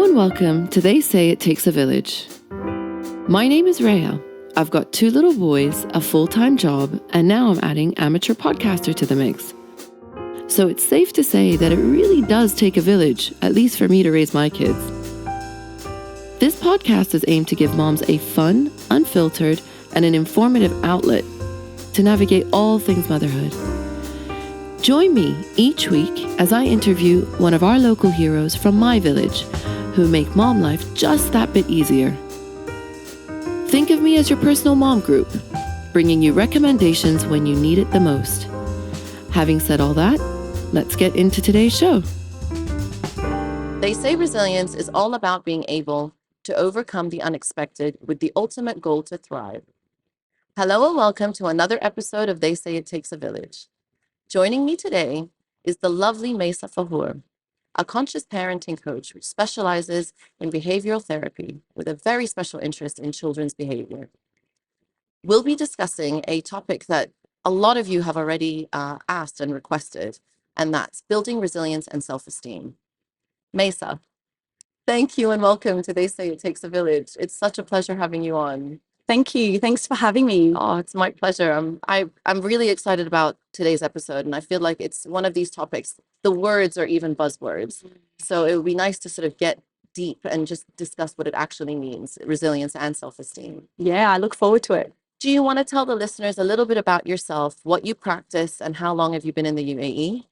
and welcome to They Say It Takes a Village. My name is Raya. I've got 2 little boys, a full-time job, and now I'm adding amateur podcaster to the mix. So it's safe to say that it really does take a village, at least for me to raise my kids. This podcast is aimed to give moms a fun, unfiltered, and an informative outlet to navigate all things motherhood. Join me each week as I interview one of our local heroes from my village who make mom life just that bit easier. Think of me as your personal mom group, bringing you recommendations when you need it the most. Having said all that, let's get into today's show. They say resilience is all about being able to overcome the unexpected with the ultimate goal to thrive. Hello and welcome to another episode of They Say It Takes a Village. Joining me today is the lovely Maysaa Fahour, a conscious parenting coach who specializes in behavioral therapy with a very special interest in children's behavior. We'll be discussing a topic that a lot of you have already asked and requested, and that's building resilience and self-esteem. Maysaa, thank you and welcome to They Say It Takes a Village. It's such a pleasure having you on. Thank you. Thanks for having me. Oh, it's my pleasure. I'm really excited about today's episode, and I feel like it's one of these topics. The words are even buzzwords. So it would be nice to sort of get deep and just discuss what it actually means, resilience and self-esteem. Yeah, I look forward to it. Do you want to tell the listeners a little bit about yourself, what you practice, and how long have you been in the UAE?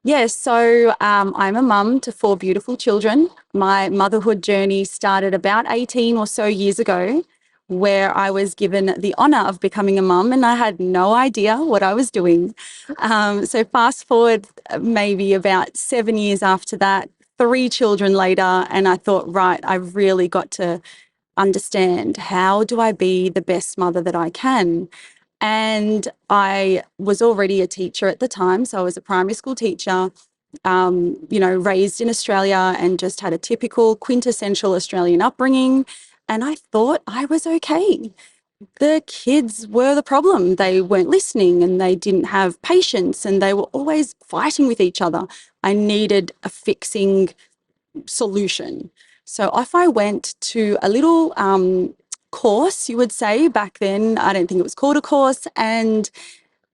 Yes, so I'm a mum to 4 beautiful children. My motherhood journey started about 18 or so years ago, where I was given the honor of becoming a mum and I had no idea what I was doing. So fast forward maybe about 7 years after that, 3 children later, and I thought, right, I've really got to understand, how do I be the best mother that I can? And I was already a teacher at the time, so I was a primary school teacher, raised in Australia and just had a typical quintessential Australian upbringing. And I thought I was okay. The kids were the problem. They weren't listening and they didn't have patience and they were always fighting with each other. I needed a fixing solution. So off I went to a little course, you would say back then. I don't think it was called a course. And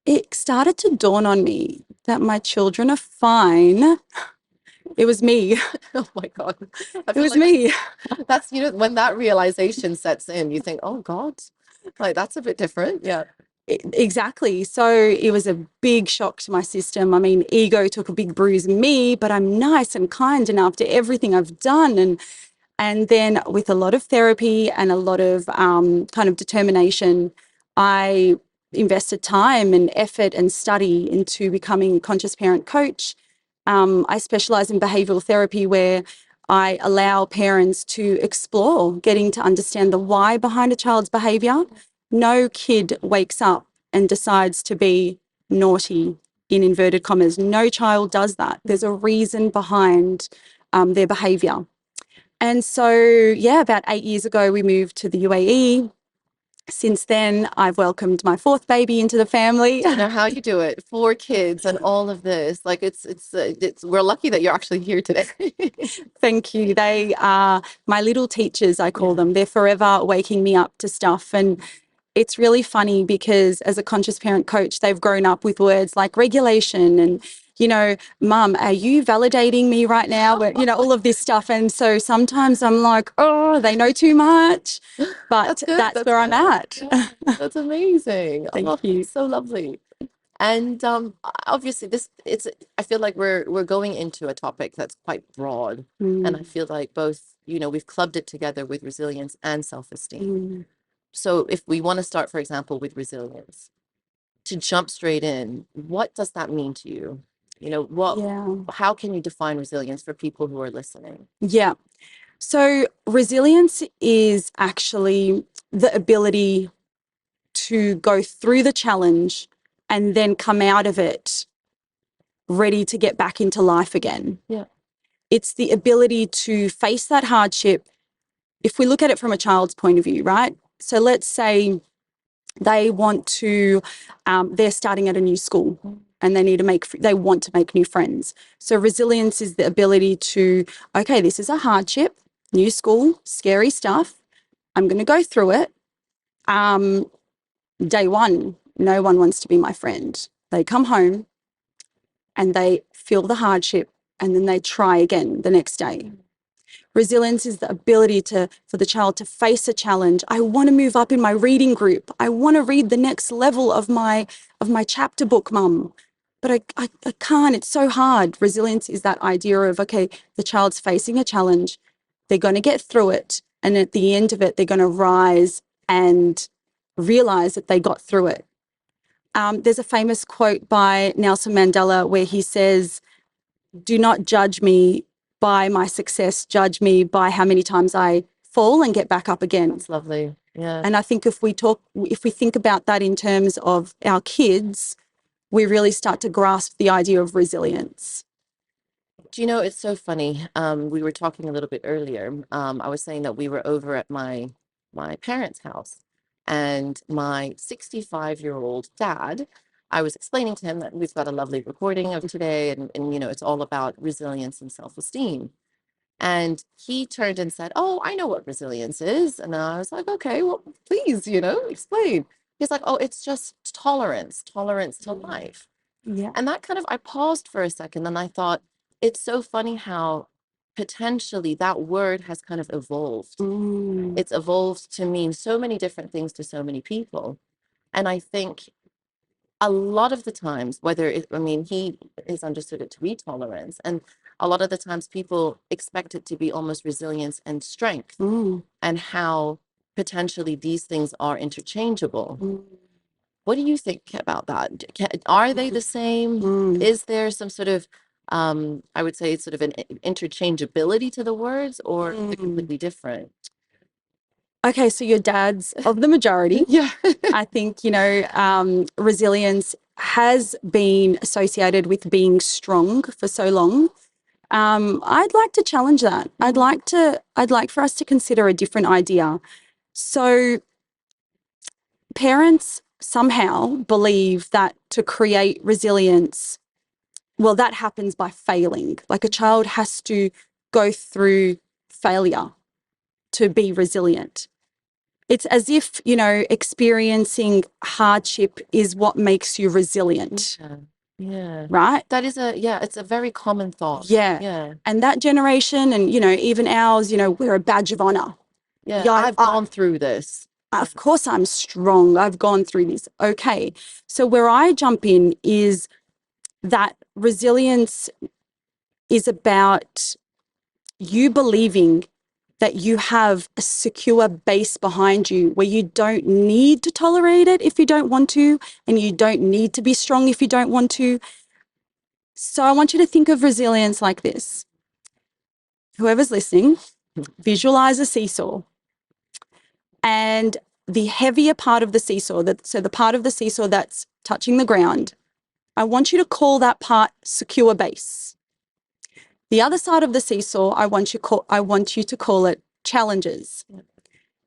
it started to dawn on me that my children are fine. It was me. Oh my God. It was me. That's, when that realization sets in, you think, oh God, like that's a bit different. Yeah. Exactly. So it was a big shock to my system. I mean, ego took a big bruise in me, but I'm nice and kind and after everything I've done. And then with a lot of therapy and a lot of kind of determination, I invested time and effort and study into becoming a conscious parent coach. I specialize in behavioral therapy where I allow parents to explore getting to understand the why behind a child's behavior. No kid wakes up and decides to be naughty, in inverted commas. No child does that. There's a reason behind their behavior. And so, yeah, about 8 years ago, we moved to the UAE. Since then, I've welcomed my 4th baby into the family. Now, how you do it, 4 kids and all of this, like it's we're lucky that you're actually here today. Thank you. They are my little teachers, I call them. They're forever waking me up to stuff. And it's really funny because as a conscious parent coach, they've grown up with words like regulation and, Mum, are you validating me right now? All of this stuff. And so sometimes I'm like, oh, they know too much, but that's where I'm at. Yeah, that's amazing. Thank you. So lovely. And obviously I feel like we're going into a topic that's quite broad. And I feel like both, we've clubbed it together with resilience and self-esteem. So if we want to start, for example, with resilience, to jump straight in, what does that mean to you? How can you define resilience for people who are listening? Yeah. So resilience is actually the ability to go through the challenge and then come out of it ready to get back into life again. Yeah. It's the ability to face that hardship. If we look at it from a child's point of view, right? So let's say they want to, they're starting at a new school and they want to make new friends. So resilience is the ability to, okay, this is a hardship. new school, scary stuff. I'm going to go through it. Day one, no one wants to be my friend. They come home and they feel the hardship and then they try again the next day. Resilience is the ability for the child to face a challenge. I want to move up in my reading group. I want to read the next level of my chapter book, Mum. But I can't. It's so hard. Resilience is that idea of, okay, the child's facing a challenge. They're going to get through it. And at the end of it, they're going to rise and realize that they got through it. There's a famous quote by Nelson Mandela where he says, "Do not judge me by my success, judge me by how many times I fall and get back up again." That's lovely. Yeah. And I think if we think about that in terms of our kids, we really start to grasp the idea of resilience. Do you know, it's so funny. We were talking a little bit earlier. I was saying that we were over at my parents' house, and my 65-year-old dad, I was explaining to him that we've got a lovely recording of today, and it's all about resilience and self-esteem. And he turned and said, "Oh, I know what resilience is." And I was like, "Okay, well, please, explain." He's like, "Oh, it's just tolerance to life." Yeah. And that kind of, I paused for a second and I thought, it's so funny how potentially that word has kind of evolved. It's evolved to mean so many different things to so many people. And I think a lot of the times, he has understood it to be tolerance. And a lot of the times people expect it to be almost resilience and strength, and how potentially these things are interchangeable. What do you think about that? Are they the same? Is there some sort of, I would say, sort of an interchangeability to the words, or is it completely different? Okay, so your dad's of the majority. Yeah. I think, resilience has been associated with being strong for so long. I'd like to challenge that. I'd like for us to consider a different idea. So parents somehow believe that to create resilience, well, that happens by failing. Like a child has to go through failure to be resilient. It's as if, experiencing hardship is what makes you resilient. Yeah. Right? That is it's a very common thought. Yeah. Yeah. And that generation and, even ours, we're a badge of honor. Yeah. I've gone through this. Of course I'm strong. I've gone through this. Okay. So where I jump in is that resilience is about you believing that you have a secure base behind you where you don't need to tolerate it if you don't want to, and you don't need to be strong if you don't want to. So I want you to think of resilience like this. Whoever's listening, visualize a seesaw. And the heavier part of the seesaw, so the part of the seesaw that's touching the ground, I want you to call that part secure base. The other side of the seesaw, I want you to call it challenges.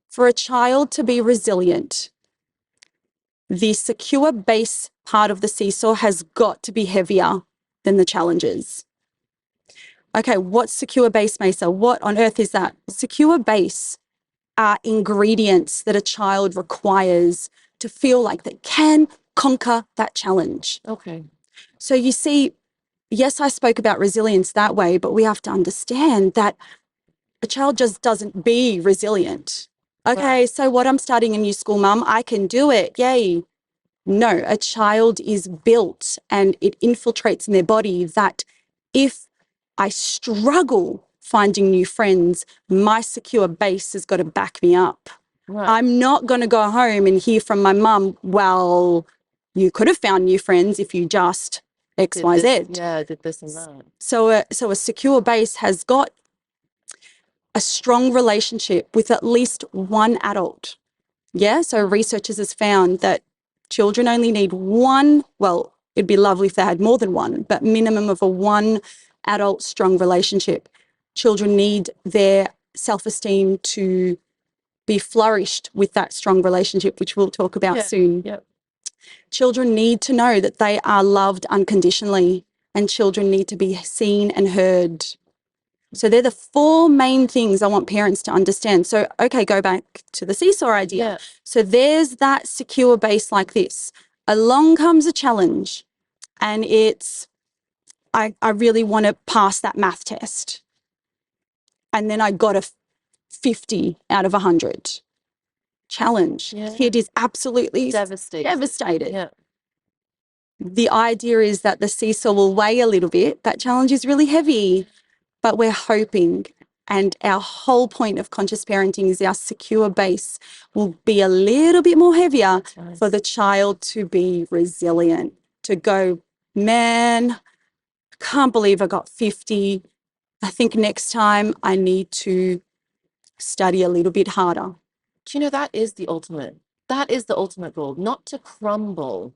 For a child to be resilient, the secure base part of the seesaw has got to be heavier than the challenges. Okay, what's secure base, Maysaa? What on earth is that? Secure base are ingredients that a child requires to feel like they can conquer that challenge. Okay. So you see, yes, I spoke about resilience that way, but we have to understand that a child just doesn't be resilient. Okay, so what, I'm starting a new school, Mum, I can do it, yay. No, a child is built and it infiltrates in their body that if I struggle finding new friends, my secure base has got to back me up. Right. I'm not going to go home and hear from my mum, well, you could have found new friends if you just X, Y, Z. Yeah, did this and that. So a secure base has got a strong relationship with at least one adult. Yeah, so researchers has found that children only need one, well, it'd be lovely if they had more than one, but minimum of a one adult strong relationship. Children need their self-esteem to be flourished with that strong relationship, which we'll talk about soon. Yep. Children need to know that they are loved unconditionally, and children need to be seen and heard. So they're the four main things I want parents to understand. So, okay, go back to the seesaw idea. Yeah. So there's that secure base like this. Along comes a challenge, and it's, I really want to pass that math test. And then I got a 50 out of 100. Challenge. Yeah. Kid is absolutely devastated. Yeah. The idea is that the seesaw will weigh a little bit. That challenge is really heavy, but we're hoping, and our whole point of conscious parenting is our secure base will be a little bit more heavier for the child to be resilient, to go, man, can't believe I got 50. I think next time I need to study a little bit harder. Do you know, that is the ultimate goal, not to crumble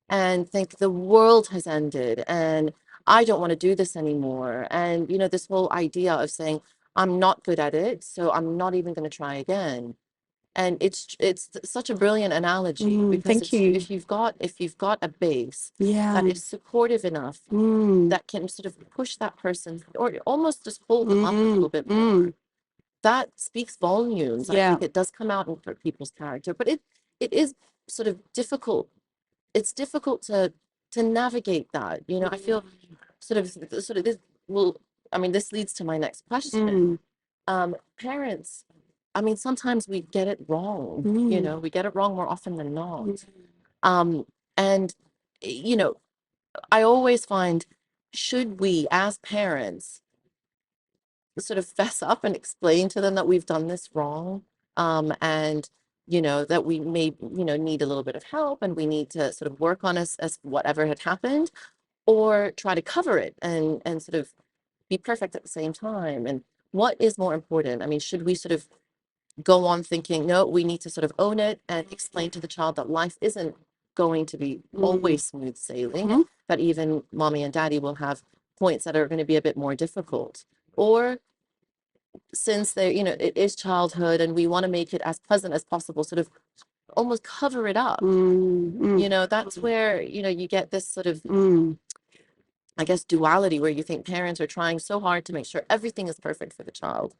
and think the world has ended and I don't want to do this anymore. And, you know, this whole idea of saying, I'm not good at it, so I'm not even going to try again. And it's such a brilliant analogy, because Thank you. if you've got a base Yeah. that is supportive enough, that can sort of push that person or almost just hold them up a little bit more, that speaks volumes. I Yeah. think it does come out in people's character, but it is sort of difficult. It's difficult to navigate that. You know, I feel sort of this will. I mean, this leads to my next question. Parents, I mean, sometimes we get it wrong. You know, we get it wrong more often than not. And you know, I always find, should we as parents sort of fess up and explain to them that we've done this wrong, and you know that we may, you know, need a little bit of help and we need to sort of work on us as whatever had happened, or try to cover it and sort of be perfect at the same time? And what is more important? I mean, should we sort of go on thinking, no, we need to sort of own it and explain to the child that life isn't going to be always smooth sailing, that even mommy and daddy will have points that are going to be a bit more difficult? Or since they, you know, it is childhood and we want to make it as pleasant as possible, sort of almost cover it up. You know, that's where, you know, you get this sort of, I guess, duality where you think parents are trying so hard to make sure everything is perfect for the child.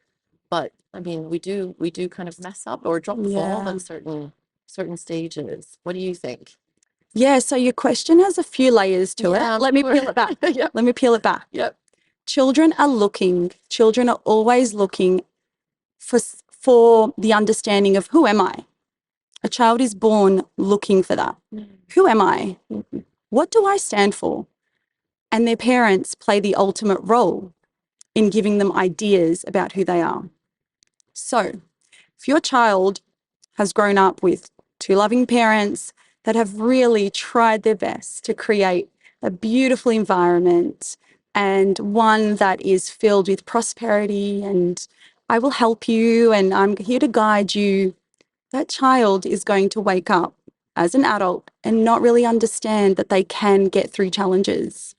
But I mean, we do kind of mess up or drop the ball at certain stages. What do you think? Yeah, so your question has a few layers to Yeah, it. Let me sure. peel it back. Yep. Let me peel it back. Yep. Children are always looking for the understanding of, who am I? A child is born looking for that. Who am I? What do I stand for? And their parents play the ultimate role in giving them ideas about who they are. So if your child has grown up with two loving parents that have really tried their best to create a beautiful environment, and one that is filled with prosperity and I will help you and I'm here to guide you, that child is going to wake up as an adult and not really understand that they can get through challenges.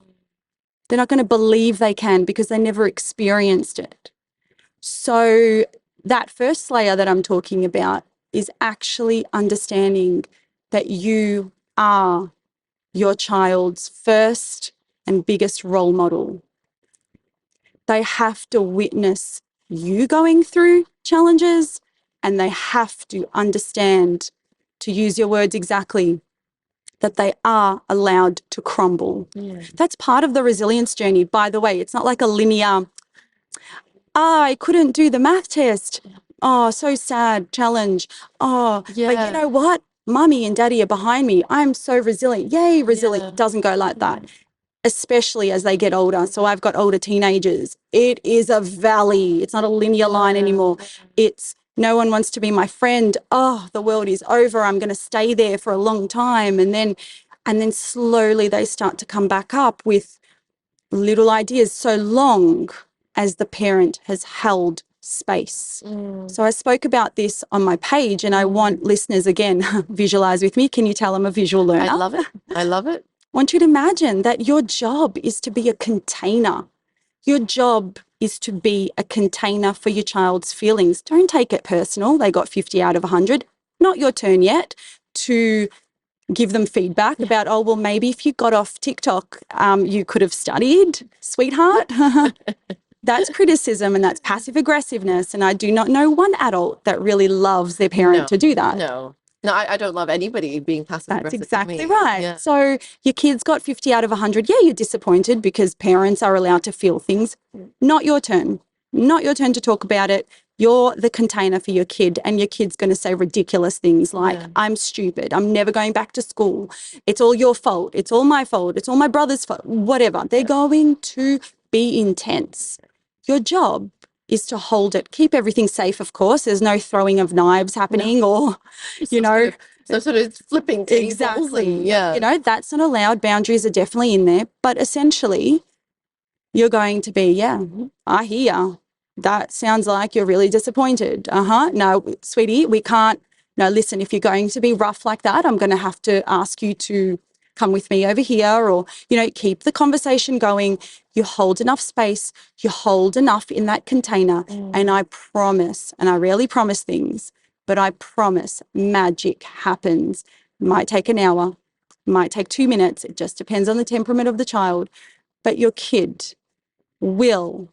They're not going to believe they can because they never experienced it. So that first layer that I'm talking about is actually understanding that you are your child's first and biggest role model. They have to witness you going through challenges, and they have to understand, to use your words exactly, that they are allowed to crumble. That's part of the resilience journey, by the way. It's not like a linear, I couldn't do the math test. Oh, so sad, challenge. Oh, but you know what? Mummy and daddy are behind me. I'm so resilient. Yay, resilient. It doesn't go like that, especially as they get older. So I've got older teenagers. It is a valley. It's not a linear line anymore. It's, no one wants to be my friend. Oh, the world is over. I'm going to stay there for a long time. And then slowly they start to come back up with little ideas, so long as the parent has held space. So I spoke about this on my page, and I want listeners, again, visualize with me. Can you tell I'm a visual learner? I love it. I love it. I want you to imagine that your job is to be a container. Your job is to be a container for your child's feelings. Don't take it personal. They got 50 out of 100. Not your turn yet to give them feedback about, oh, well, maybe if you got off TikTok, you could have studied, sweetheart. That's criticism and that's passive aggressiveness. And I do not know one adult that really loves their parent to do that. No, I don't love anybody being passive That's aggressive exactly to me. right. Yeah. So your kid's got 50 out of 100. Yeah, you're disappointed because parents are allowed to feel things. Not your turn. Not your turn to talk about it. You're the container for your kid, and your kid's going to say ridiculous things like, I'm stupid. I'm never going back to school. It's all your fault. It's all my fault. It's all my brother's fault. Whatever. They're going to be intense. Your job is to hold it. Keep everything safe, of course. There's no throwing of knives happening or, you know. Some sort of flipping tables. Exactly. You know, that's not allowed. Boundaries are definitely in there. But essentially, you're going to be, I hear. That sounds like you're really disappointed. No, sweetie, we can't. No, listen, if you're going to be rough like that, I'm going to have to ask you to come with me over here, or, you know, keep the conversation going. You hold enough space, you hold enough in that container. And I promise, and I rarely promise things, but I promise magic happens. Might take an hour, might take 2 minutes. It just depends on the temperament of the child. But your kid will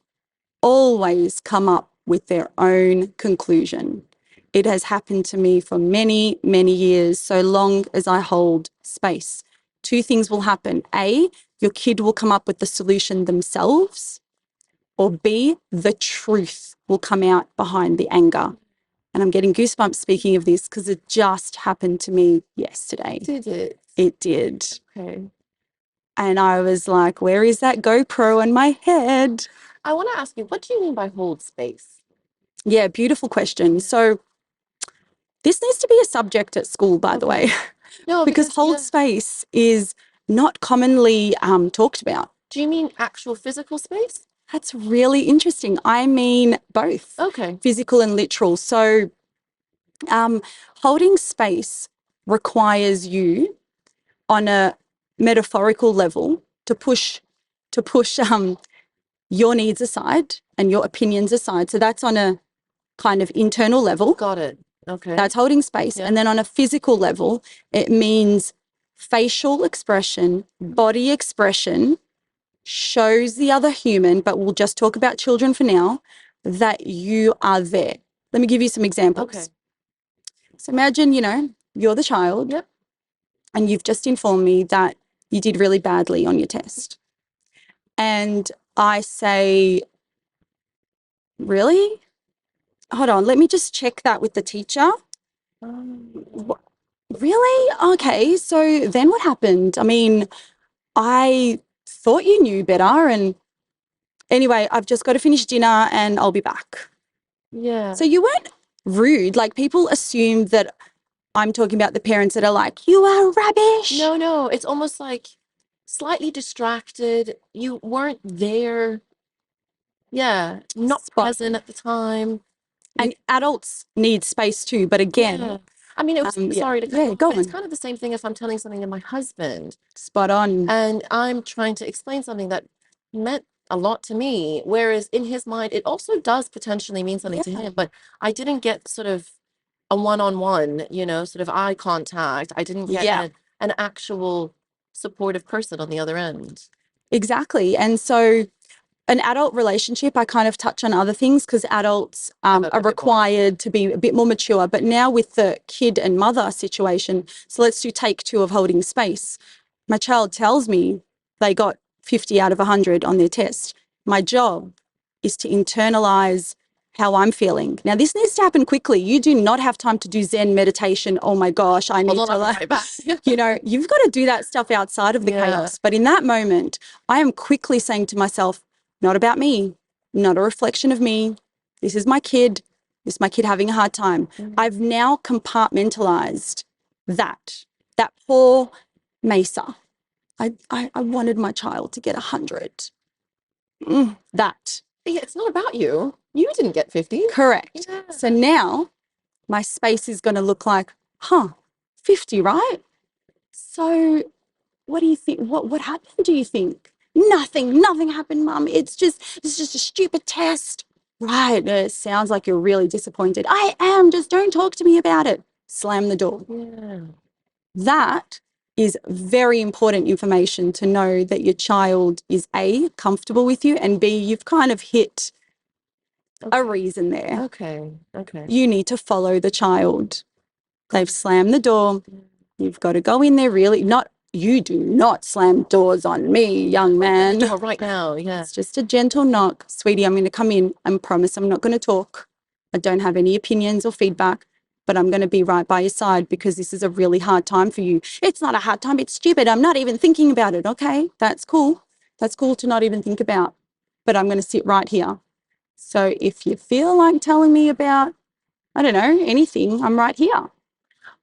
always come up with their own conclusion. It has happened to me for many, many years, so long as I hold space. 2 things will happen. A, your kid will come up with the solution themselves, or B, the truth will come out behind the anger. And I'm getting goosebumps speaking of this because it just happened to me yesterday. Did it? It did. Okay. And I was like, where is that GoPro in my head? I want to ask you, what do you mean by hold space? Yeah, beautiful question. So this needs to be a subject at school, by the way. No, because hold space is not commonly talked about. Do you mean actual physical space? That's really interesting. I mean both. Okay. Physical and literal. So holding space requires you on a metaphorical level to push your needs aside and your opinions aside. So that's on a kind of internal level. Got it. Okay. That's holding space. Yeah. And then on a physical level, it means facial expression, body expression shows the other human, but we'll just talk about children for now, that you are there. Let me give you some examples. Okay. So imagine, you know, you're the child. Yep. And you've just informed me that you did really badly on your test. And I say, really? Hold on, let me just check that with the teacher. Really? Okay, so then what happened? I mean, I thought you knew better. And anyway, I've just got to finish dinner and I'll be back. Yeah. So you weren't rude. Like, people assume that I'm talking about the parents that are like, you are rubbish. No, it's almost like slightly distracted. You weren't there. Yeah, not present at the time. And adults need space too, but again, I mean, it was, sorry to cut you off, go but it's on. kind of the same thing if I'm telling something to my husband. Spot on. And I'm trying to explain something that meant a lot to me, whereas in his mind, it also does potentially mean something to him, but I didn't get sort of a one-on-one, you know, sort of eye contact. I didn't get an actual supportive person on the other end. Exactly. And so an adult relationship, I kind of touch on other things because adults are required to be a bit more mature. But now with the kid and mother situation, so let's do take 2 of holding space. My child tells me they got 50 out of 100 on their test. My job is to internalize how I'm feeling. Now, this needs to happen quickly. You do not have time to do Zen meditation. Oh my gosh, I need to, like, you know, you've got to do that stuff outside of the chaos. But in that moment, I am quickly saying to myself, not about me, not a reflection of me. This is my kid. This is my kid having a hard time. I've now compartmentalized that poor Maysaa. I wanted my child to get 100. That. Yeah, it's not about you. You didn't get 50. Correct. Yeah. So now my space is going to look like, 50, right? So what do you think? What happened, do you think? Nothing happened, Mum. It's just a stupid test. Right. It sounds like you're really disappointed. I am. Just don't talk to me about it. Slam the door. Yeah. That is very important information to know that your child is A, comfortable with you, and B, you've kind of hit a reason there. Okay. You need to follow the child. They've slammed the door. You've got to go in there really. You do not slam doors on me, young man. The door right now, yeah. It's just a gentle knock. Sweetie, I'm going to come in and promise I'm not going to talk. I don't have any opinions or feedback, but I'm going to be right by your side because this is a really hard time for you. It's not a hard time. It's stupid. I'm not even thinking about it. Okay, that's cool. That's cool to not even think about, but I'm going to sit right here. So if you feel like telling me about, I don't know, anything, I'm right here.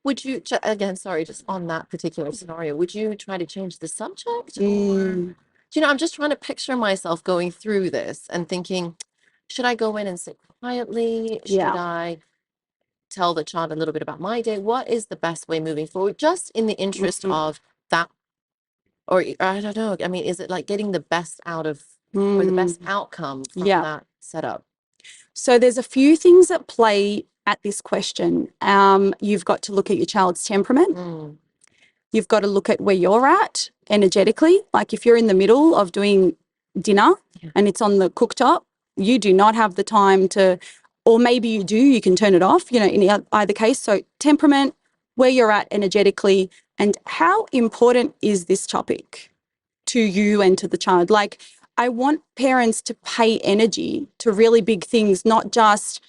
Would you, again, sorry, just on that particular scenario, would you try to change the subject? Or, I'm just trying to picture myself going through this and thinking, should I go in and sit quietly? Should I tell the child a little bit about my day? What is the best way moving forward, just in the interest of that? Or I don't know. I mean, is it like getting the best out of or the best outcome from that setup? So there's a few things at play at this question. You've got to look at your child's temperament. You've got to look at where you're at energetically. Like if you're in the middle of doing dinner and it's on the cooktop, you do not have the time to, or maybe you do, you can turn it off, in either case. So temperament, where you're at energetically, and how important is this topic to you and to the child? Like, I want parents to pay energy to really big things, not just,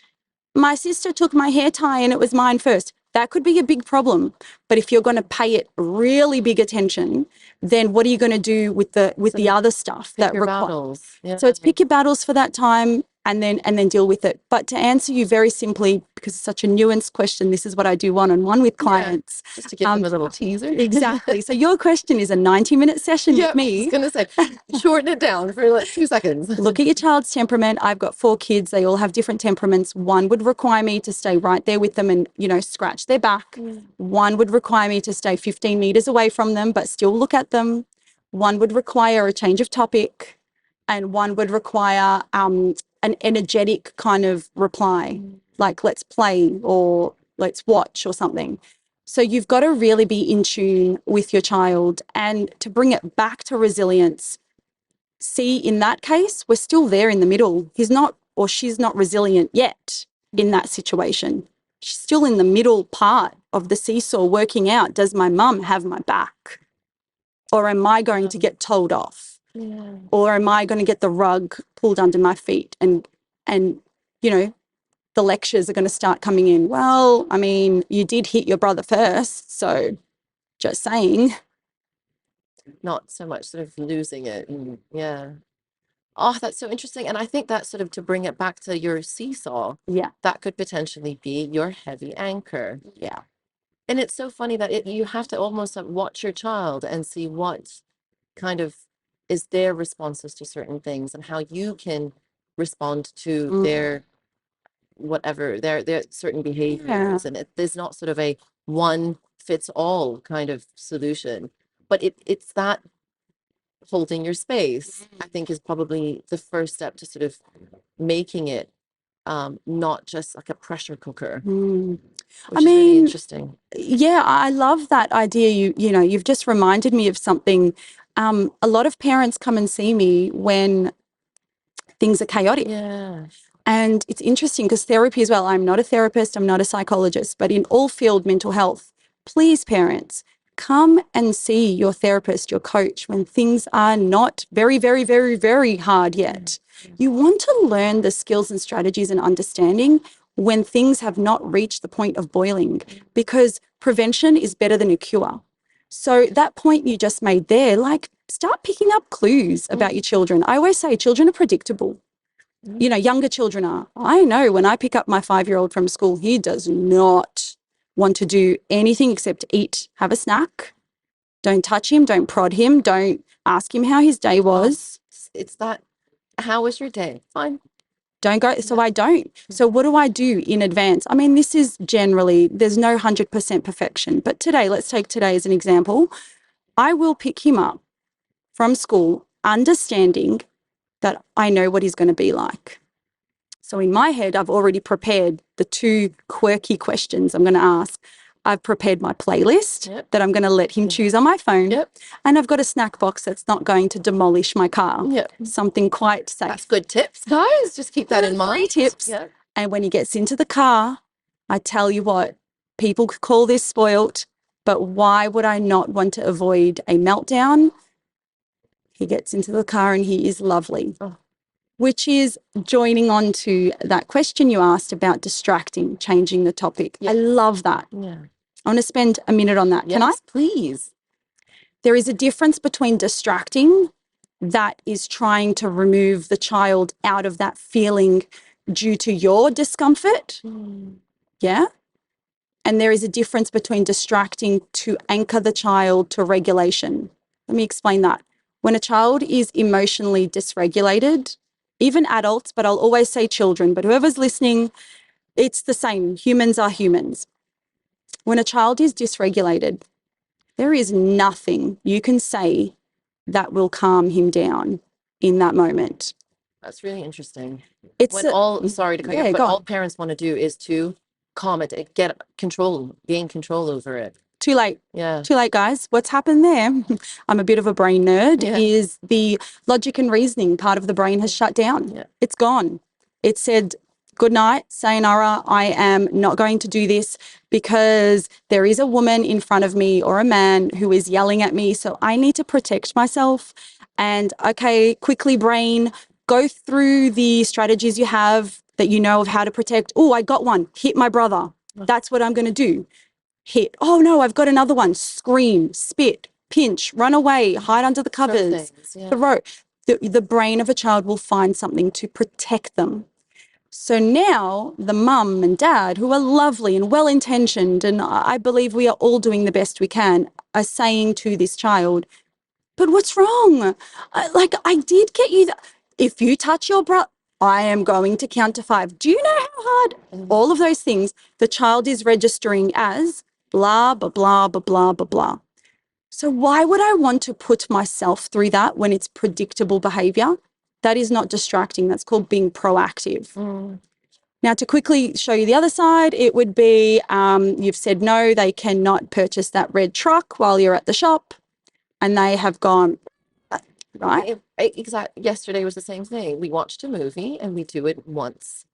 my sister took my hair tie and it was mine first. That could be a big problem. But if you're going to pay it really big attention, then what are you going to do with the other stuff that requires? So it's pick your battles for that time and then deal with it. But to answer you very simply, because it's such a nuanced question, this is what I do one-on-one with clients. Just to give them a little teaser. Exactly. So your question is a 90-minute session with me. I was going to say, shorten it down for like 2 seconds. Look at your child's temperament. I've got 4 kids. They all have different temperaments. One would require me to stay right there with them and, scratch their back. One would require me to stay 15 meters away from them, but still look at them. One would require a change of topic. And one would require an energetic kind of reply, like let's play or let's watch or something. So you've got to really be in tune with your child. And to bring it back to resilience, see, in that case, we're still there in the middle. He's not or she's not resilient yet in that situation. She's still in the middle part of the seesaw working out, does my mum have my back? Or am I going to get told off? Or am I going to get the rug pulled under my feet and the lectures are going to start coming in? Well, I mean, you did hit your brother first, so just saying. Not so much sort of losing it. Oh, that's so interesting. And I think that sort of, to bring it back to your seesaw, that could potentially be your heavy anchor. And it's so funny that you have to almost watch your child and see what kind of is their responses to certain things and how you can respond to their whatever their certain behaviors. And there's not sort of a one fits all kind of solution, but it's that holding your space, I think, is probably the first step to sort of making it not just like a pressure cooker. Which is really interesting. Yeah, I love that idea. You've just reminded me of something. A lot of parents come and see me when things are chaotic. And it's interesting because therapy as well, I'm not a therapist, I'm not a psychologist, but in all field mental health, please, parents, come and see your therapist, your coach, when things are not very, very, very, very hard yet. You want to learn the skills and strategies and understanding when things have not reached the point of boiling, because prevention is better than a cure. So that point you just made there, like, start picking up clues about your children. I always say children are predictable. Younger children are. I know when I pick up my 5-year-old from school, he does not want to do anything except eat, have a snack. Don't touch him, don't prod him, don't ask him how his day was. It's that, how was your day? Fine. Don't go. So I don't. So what do I do in advance? I mean, this is generally, there's no 100% perfection. But today, let's take today as an example. I will pick him up from school, understanding that I know what he's going to be like. So in my head, I've already prepared the 2 quirky questions I'm going to ask. I've prepared my playlist Yep. that I'm going to let him choose on my phone. Yep. And I've got a snack box that's not going to demolish my car. Yep. Something quite safe. That's good tips, guys. Just keep that in 3 mind. tips. Yep. And when he gets into the car, I tell you what, people call this spoilt, but why would I not want to avoid a meltdown? He gets into the car and he is lovely. Oh. Which is joining on to that question you asked about distracting, changing the topic. Yes. I love that. Yeah. I want to spend a minute on that. Yes, Can I? please. There is a difference between distracting, that is trying to remove the child out of that feeling due to your discomfort. Yeah. And there is a difference between distracting to anchor the child to regulation. Let me explain that. When a child is emotionally dysregulated, even adults, but I'll always say children, but whoever's listening, it's the same. Humans are humans. When a child is dysregulated, there is nothing you can say that will calm him down in that moment. That's really interesting. It's When sorry to cut you yeah, off, but go on. all parents want to do is to calm it, get control, gain control over it. Too late. Yeah. Too late, guys. What's happened there? I'm a bit of a brain nerd. Yeah. Is the logic and reasoning part of the brain has shut down. Yeah. It's gone. It said, good night, sayonara. I am not going to do this because there is a woman in front of me or a man who is yelling at me. So I need to protect myself. And okay, quickly, brain, go through the strategies you have that you know of how to protect. Oh, I got one. Hit my brother. That's what I'm going to do. Hit. Oh no, I've got another one. Scream, spit, pinch, run away, hide under the covers, throw. The brain of a child will find something to protect them. So now the mum and dad, who are lovely and well-intentioned, and I believe we are all doing the best we can, are saying to this child, but what's wrong? I did get you that. If you touch your brother, I am going to count to 5. Do you know how hard? All of those things the child is registering as blah, blah, blah, blah, blah, blah, blah. So why would I want to put myself through that when it's predictable behavior? That is not distracting. That's called being proactive. Now, to quickly show you the other side, it would be you've said no, they cannot purchase that red truck while you're at the shop, and they have gone, right? Exactly. Yesterday was the same thing. We watched a movie and we do it once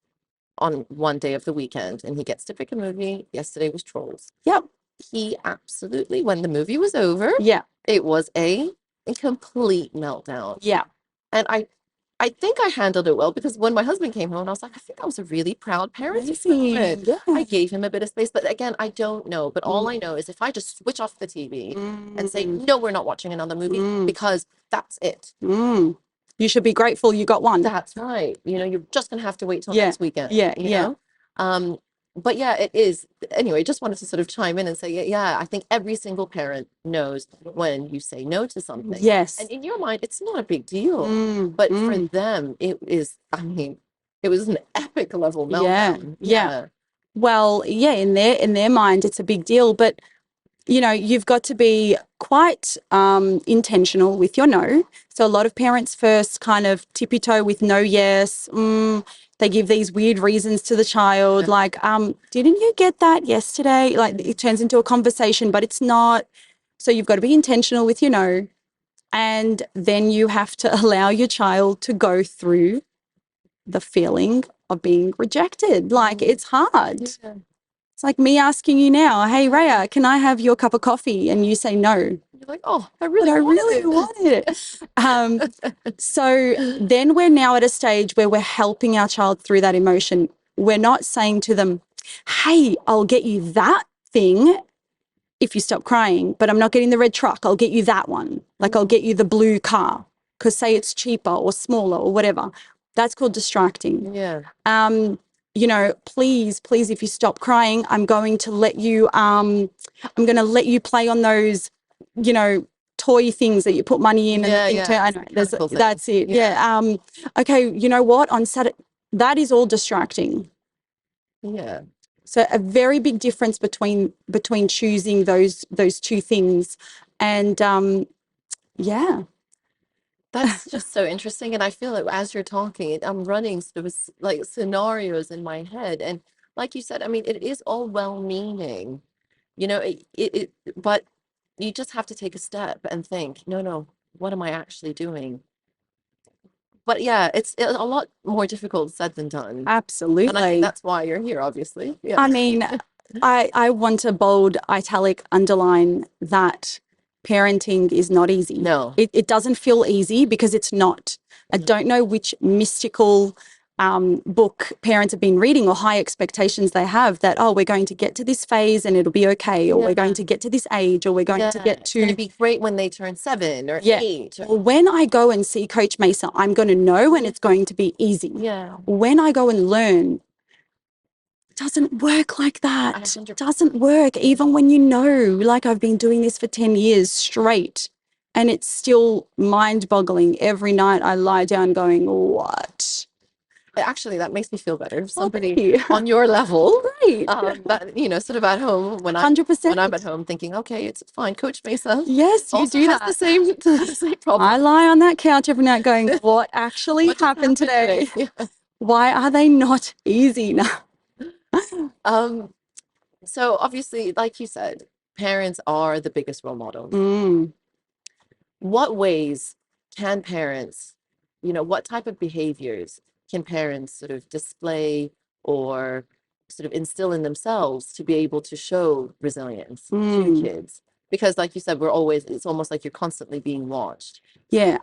on one day of the weekend, and he gets to pick a movie. Yesterday was Trolls. Yep. He absolutely, when the movie was over, Yeah. it was a complete meltdown. Yeah. And I think I handled it well, because when my husband came home, I was like, I think I was a really proud parent. Yeah. I gave him a bit of space, but again, I don't know. But all I know is if I just switch off the TV and say, no, we're not watching another movie, because that's it. You should be grateful you got one. That's right. You know, you're just gonna have to wait till next weekend. Yeah. You know? But yeah, it is. Anyway, just wanted to sort of chime in and say, yeah, I think every single parent knows when you say no to something. Yes. And in your mind, it's not a big deal. But for them, it is, I mean, it was an epic level meltdown. Yeah. Well, yeah, in their mind, it's a big deal. But, you know, you've got to be quite intentional with your no. So a lot of parents first kind of tippy-toe with no, yes. They give these weird reasons to the child, like, didn't you get that yesterday? Like, it turns into a conversation, but it's not. So you've got to be intentional with your no. And then you have to allow your child to go through the feeling of being rejected. Like, it's hard. Yeah. It's like me asking you now, hey, Raya, can I have your cup of coffee? And you say no. You're like, oh, I really wanted it. So then we're now at a stage where we're helping our child through that emotion. We're not saying to them, hey, I'll get you that thing if you stop crying, but I'm not getting the red truck. I'll get you that one. Like, I'll get you the blue car, because say it's cheaper or smaller or whatever. That's called distracting. Yeah. You know, please, if you stop crying, I'm going to let you play on those, you know, toy things that you put money in. I know, that's it. Yeah. Okay, you know what? On Saturday, that is all distracting. Yeah. So a very big difference between choosing those two things. And yeah. That's just so interesting. And I feel like as you're talking, I'm running sort of like scenarios in my head. And like you said, I mean, it is all well-meaning, You know, but you just have to take a step and think, no, what am I actually doing? But yeah, it's a lot more difficult said than done. And I think Absolutely. that's why you're here, obviously. Yeah. I mean, I want to bold, italic, underline that parenting is not easy. No. It doesn't feel easy because it's not. I don't know which mystical book parents have been reading or high expectations they have that, oh, we're going to get to this phase and it'll be okay, or we're going to get to this age, or we're going to get It's going to to be great when they turn 7 or Yeah. 8. Or when I go and see Coach Maysaa, I'm going to know and it's going to be easy. Yeah. When I go and learn, it doesn't work like that. 100%. It doesn't work. Even when you know, like I've been doing this for 10 years straight, and it's still mind-boggling. Every night I lie down going, what? Actually, that makes me feel better. If Oh, thank somebody you. on your level, Great. that, you know, sort of at home when I'm 100%. at home thinking, okay, it's fine. Coach Maysaa Yes, you also do has that. the same problem. I lie on that couch every night going, what actually What just happened today? Yeah. Why are they not easy now? So obviously, like you said, parents are the biggest role models. Mm. What ways can parents, you know, what type of behaviors can parents sort of display or sort of instill in themselves to be able to show resilience to kids? Because like you said, it's almost like you're constantly being watched. Yeah,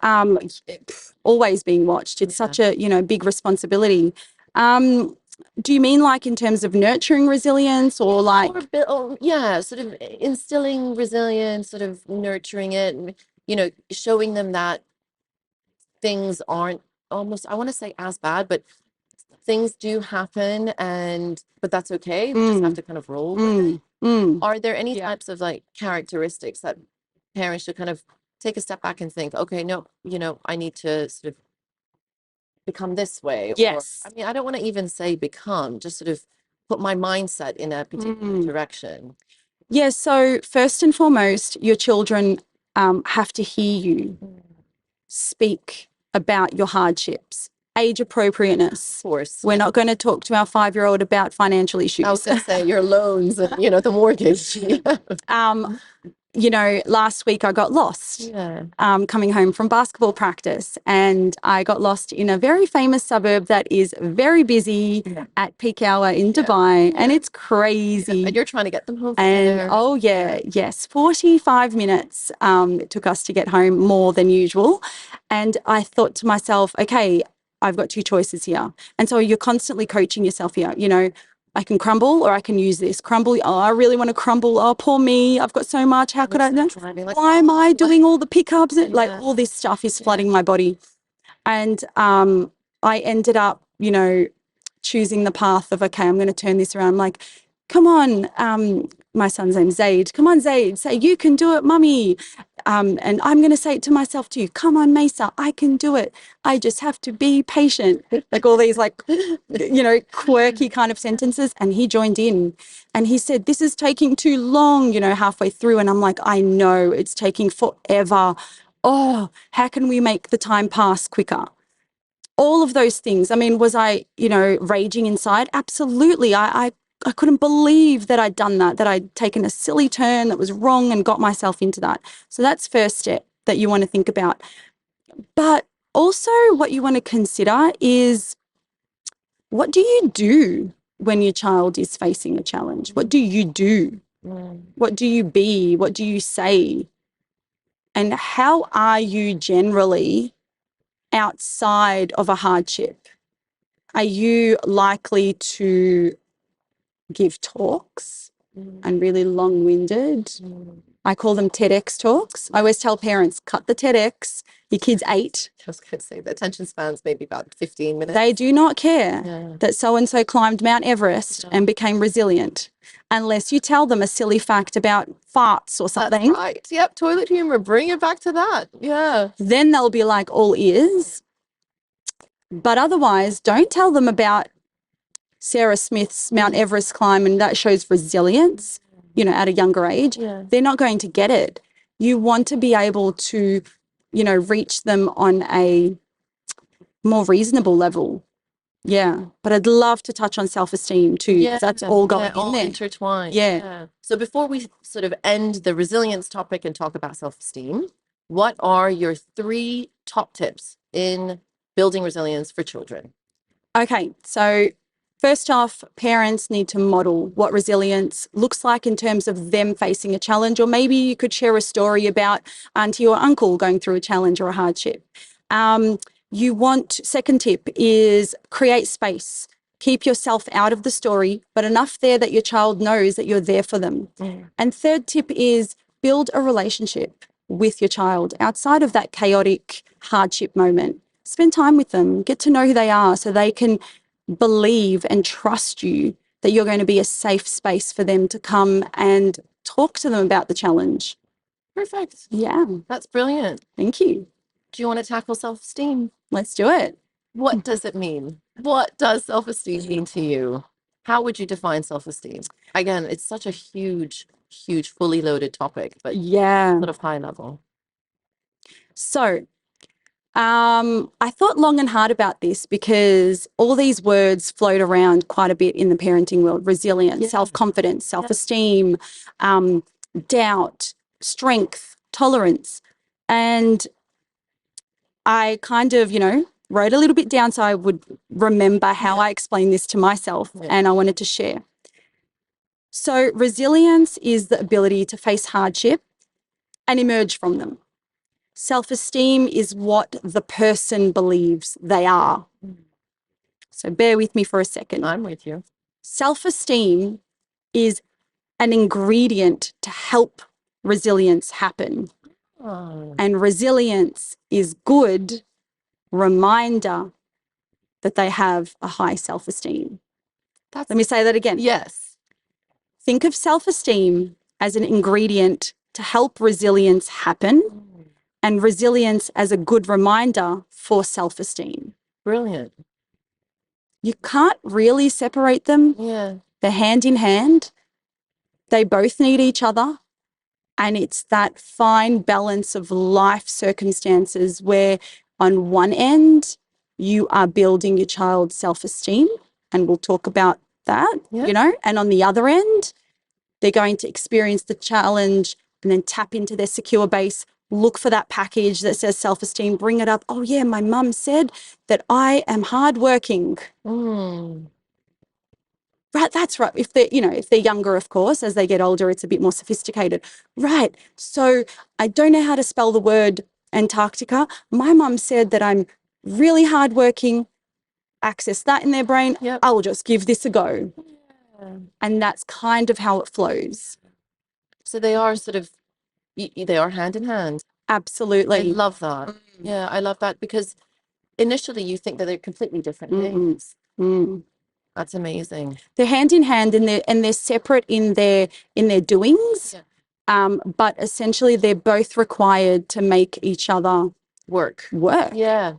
always being watched. It's such a, big responsibility. Do you mean like in terms of nurturing resilience or like? Yeah, sort of instilling resilience, sort of nurturing it, and, you know, showing them that things aren't almost, I want to say as bad, but things do happen but that's okay. We just have to kind of roll with it. Are there any types of like characteristics that parents should kind of take a step back and think, okay, no, you know, I need to sort of become this way? Yes. Or, I mean, I don't want to even say become, just sort of put my mindset in a particular direction. Yeah, so first and foremost, your children have to hear you speak about your hardships. Age appropriateness. Of course. We're not going to talk to our 5-year-old about financial issues. I was going to say your loans and, you know, the mortgage. Last week I got lost coming home from basketball practice, and I got lost in a very famous suburb that is very busy at peak hour in Dubai, and it's crazy. And you're trying to get them home from there. Oh yeah, yes, 45 minutes it took us to get home, more than usual. And I thought to myself, okay, I've got 2 choices here. And so you're constantly coaching yourself here, I can crumble or I can use this. Crumble, oh, I really want to crumble. Oh, poor me. I've got so much. How could I? Why am I doing all the pickups? Like all this stuff is flooding my body. And I ended up, choosing the path of, okay, I'm going to turn this around. I'm like, come on, my son's name's Zaid. Come on, Zaid, say, you can do it, mummy. And I'm going to say it to myself too. Come on, Maysaa, I can do it. I just have to be patient. Like all these quirky kind of sentences. And he joined in and he said, this is taking too long, halfway through. And I'm like, I know it's taking forever. Oh, how can we make the time pass quicker? All of those things. I mean, was I, raging inside? Absolutely. I couldn't believe that I'd done that I'd taken a silly turn that was wrong and got myself into that. So that's first step that you want to think about. But also what you want to consider is, what do you do when your child is facing a challenge? What do you do? What do you be? What do you say? And how are you generally outside of a hardship? Are you likely to give talks and really long-winded? I call them TEDx talks. I always tell parents, cut the TEDx. Your kid's 8. I was going to say the attention span's maybe about 15 minutes. They do not care that so-and-so climbed Mount Everest and became resilient, unless you tell them a silly fact about farts or something. That's right. Yep, toilet humor. Bring it back to that. Yeah. Then they'll be like all ears. But otherwise, don't tell them about Sarah Smith's Mount Everest climb and that shows resilience, at a younger age. They're not going to get it. You want to be able to, reach them on a more reasonable level. Yeah. But I'd love to touch on self-esteem too, because that's all going in all there. intertwined. Yeah. So before we sort of end the resilience topic and talk about self-esteem, what are your 3 top tips in building resilience for children? Okay, so first off, parents need to model what resilience looks like in terms of them facing a challenge, or maybe you could share a story about auntie or uncle going through a challenge or a hardship. Second tip is create space. Keep yourself out of the story, but enough there that your child knows that you're there for them. And third tip is build a relationship with your child outside of that chaotic hardship moment. Spend time with them, get to know who they are so they can believe and trust you that you're going to be a safe space for them to come and talk to them about the challenge. Perfect. Yeah. That's brilliant. Thank you. Do you want to tackle self-esteem? Let's do it. What does it mean? What does self-esteem mean to you? How would you define self-esteem? Again, it's such a huge, fully loaded topic, but Yeah. sort of high level. So, I thought long and hard about this because all these words float around quite a bit in the parenting world: resilience, self-confidence, self-esteem, doubt, strength, tolerance. And I kind of, wrote a little bit down so I would remember how I explained this to myself, and I wanted to share. So resilience is the ability to face hardship and emerge from them. Self-esteem is what the person believes they are. So bear with me for a second. I'm with you. Self-esteem is an ingredient to help resilience happen. And resilience is good reminder that they have a high self-esteem. Let me say that again. Yes. Think of self-esteem as an ingredient to help resilience happen, and resilience as a good reminder for self-esteem. Brilliant. You can't really separate them. Yeah. They're hand in hand. They both need each other. And it's that fine balance of life circumstances where on one end, you are building your child's self-esteem, and we'll talk about that, and on the other end, they're going to experience the challenge and then tap into their secure base, look for that package that says self-esteem, bring it up. Oh yeah, my mum said that I am hardworking. Right, that's right. If they're younger, of course, as they get older, it's a bit more sophisticated. Right. So I don't know how to spell the word Antarctica. My mum said that I'm really hardworking. Access that in their brain. I will just give this a go. And that's kind of how it flows. So they are sort of, they are hand in hand. Absolutely. I love that. Yeah, I love that because initially you think that they're completely different things. That's amazing. They're hand in hand, and they're separate in their doings. But essentially they're both required to make each other work. Yeah.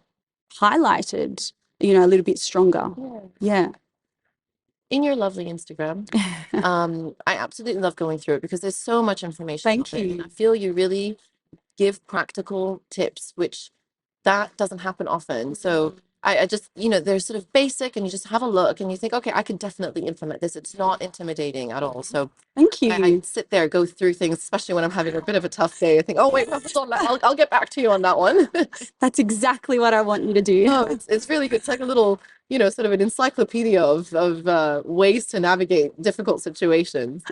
Highlighted, a little bit stronger. Yeah. In your lovely Instagram, I absolutely love going through it because there's so much information. Thank you. I feel you really give practical tips, which that doesn't happen often. So I just, they're sort of basic, and you just have a look and you think, okay, I could definitely implement this. It's not intimidating at all. So thank you. I sit there, go through things, especially when I'm having a bit of a tough day. I think, oh wait, hold on, I'll get back to you on that one. That's exactly what I want you to do. Oh, it's really good. It's like a little, sort of an encyclopedia of ways to navigate difficult situations.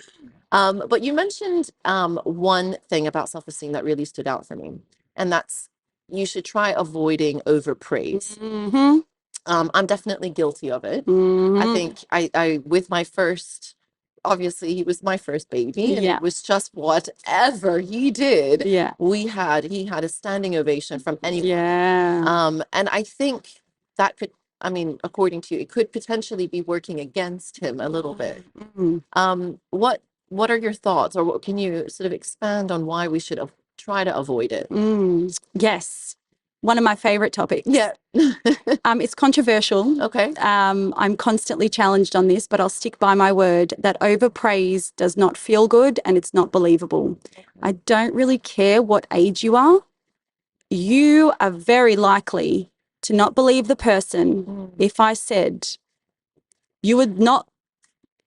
But you mentioned one thing about self-esteem that really stood out for me, and that's you should try avoiding overpraise. I'm definitely guilty of it. I think I with my first, obviously he was my first baby, and it was just whatever he did. He had a standing ovation from anyone. And I think that could, according to you, it could potentially be working against him a little bit. What are your thoughts, or what can you sort of expand on why we should try to avoid it? Yes. One of my favorite topics. Yeah. It's controversial. Okay. I'm constantly challenged on this, but I'll stick by my word that overpraise does not feel good, and it's not believable. I don't really care what age you are. You are very likely to not believe the person if I said you would not,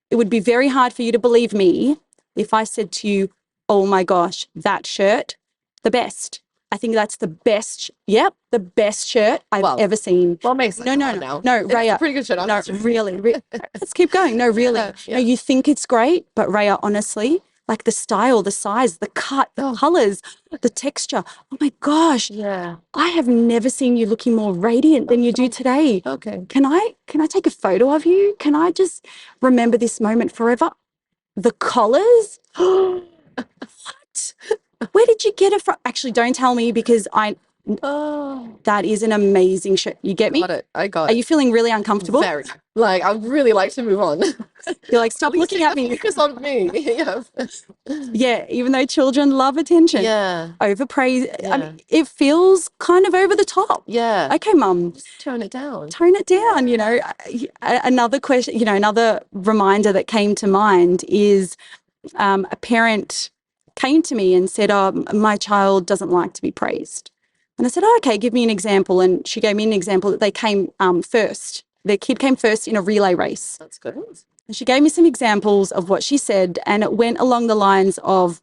it would be very hard for you to believe me if I said to you, oh my gosh, that shirt, the best. I think that's the best. Yep, the best shirt I've ever seen. Well, Maysaa, no, it's Raya. a pretty good shirt. No, really. Let's keep going. No, really. Yeah. No, you think it's great, but Raya, honestly, like the style, the size, the cut, the colors, the texture. Oh my gosh. Yeah. I have never seen you looking more radiant than you do today. Okay. Can I take a photo of you? Can I just remember this moment forever? The collars? What? Where did you get it from? Actually, don't tell me because that is an amazing shirt. You get me? Got it. I got Are it. you feeling really uncomfortable? Very. Like, I'd really like to move on. You're like, stop looking at me. Focus on me. Yeah. Yeah, even though children love attention. Yeah. Overpraise. Yeah. I mean, it feels kind of over the top. Yeah. Okay, mum. Just tone it down. Tone it down, you know. Another question, you know, another reminder that came to mind is a parent came to me and said, oh, my child doesn't like to be praised. And I said, oh, okay, give me an example. And she gave me an example that they came first. Their kid came first in a relay race. That's good. And she gave me some examples of what she said, and it went along the lines of,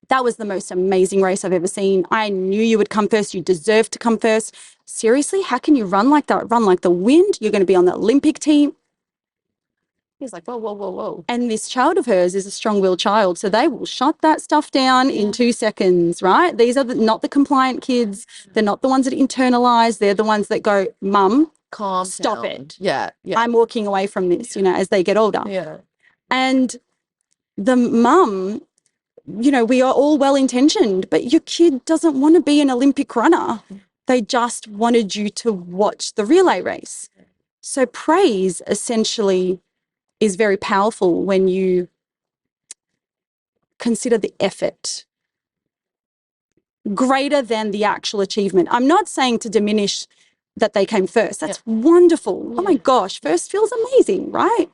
that was the most amazing race I've ever seen. I knew you would come first. You deserve to come first. Seriously, how can you run like that? Run like the wind. You're going to be on the Olympic team. He's like, whoa, whoa, whoa, whoa. And this child of hers is a strong-willed child, so they will shut that stuff down in 2 seconds, right? These are not the compliant kids. They're not the ones that internalize. They're the ones that go, Mum, Calm stop down. it. Yeah. Yeah. I'm walking away from this, you know, as they get older. Yeah. And the mum, you know, we are all well-intentioned, but your kid doesn't want to be an Olympic runner. They just wanted you to watch the relay race. So praise essentially is very powerful when you consider the effort greater than the actual achievement. I'm not saying to diminish that they came first. That's wonderful. Oh my gosh, first feels amazing, right?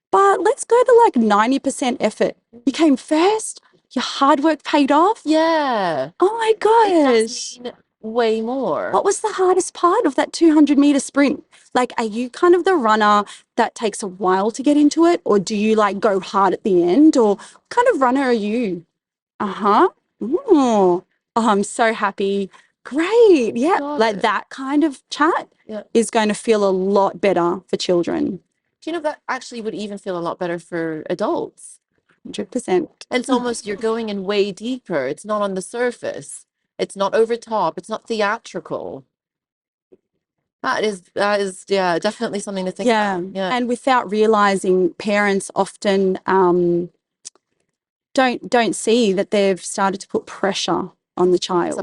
But let's go to like 90% effort. You came first, your hard work paid off. Yeah. Oh my It gosh. does mean way more. What was the hardest part of that 200-meter sprint? Like, are you kind of the runner that takes a while to get into it? Or do you like go hard at the end? Or what kind of runner are you? Uh-huh. Oh, I'm so happy. Great. Yeah. Got Like it. that kind of chat Yeah. is going to feel a lot better for children. Do you know that actually would even feel a lot better for adults? 100%. And it's almost you're going in way deeper. It's not on the surface. It's not over top. It's not theatrical. That is yeah, definitely something to think Yeah. about. Yeah. And without realizing, parents often don't see that they've started to put pressure on the child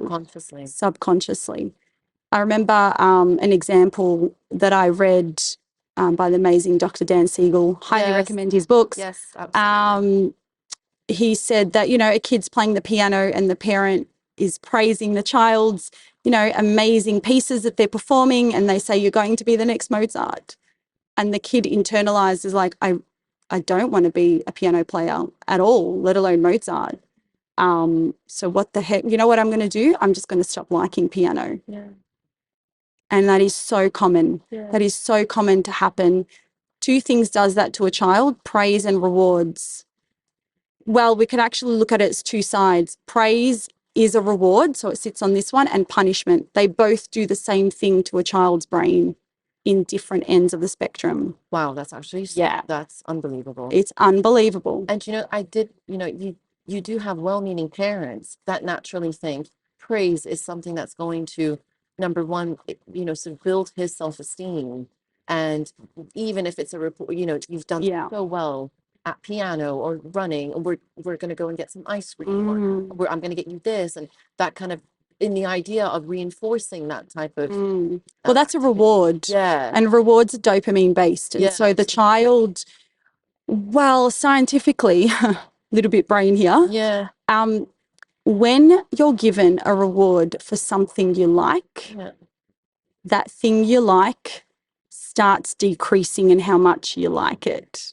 subconsciously. I remember an example that I read by the amazing Dr. Dan Siegel. Highly recommend his books. Yes, absolutely. He said that, you know, a kid's playing the piano and the parent is praising the child's, you know, amazing pieces that they're performing, and they say, you're going to be the next Mozart. And the kid internalizes like, I don't want to be a piano player at all, let alone Mozart. So what the heck, you know what I'm going to do? I'm just going to stop liking piano. Yeah. And that is so common. Yeah. That is so common to happen. 2 things does that to a child: praise and rewards. Well, we could actually look at it as 2 sides. Praise is a reward, so it sits on this one, and punishment. They both do the same thing to a child's brain in different ends of the spectrum. Wow, that's actually that's unbelievable. It's unbelievable. And you know, you do have well-meaning parents that naturally think praise is something that's going to, number one, you know, sort of build his self-esteem. And even if it's a report, you know, you've done so well at piano or running, and we're going to go and get some ice cream, or I'm going to get you this, and that kind of, in the idea of reinforcing that type of well, that's a reward. Yeah. And rewards are dopamine based. And so the child, well, scientifically, a little bit brain here. Yeah. When you're given a reward for something you like, that thing you like starts decreasing in how much you like it.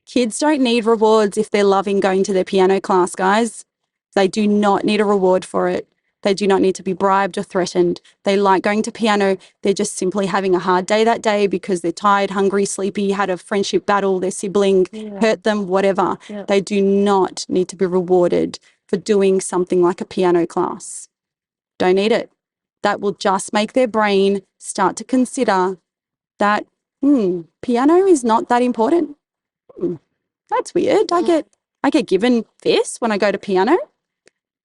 Kids don't need rewards if they're loving going to their piano class, guys. They do not need a reward for it. They do not need to be bribed or threatened. They like going to piano. They're just simply having a hard day that day because they're tired, hungry, sleepy, had a friendship battle, their sibling hurt them, whatever. Yeah. They do not need to be rewarded for doing something like a piano class. Don't need it. That will just make their brain start to consider that piano is not that important. That's weird. I get given this when I go to piano.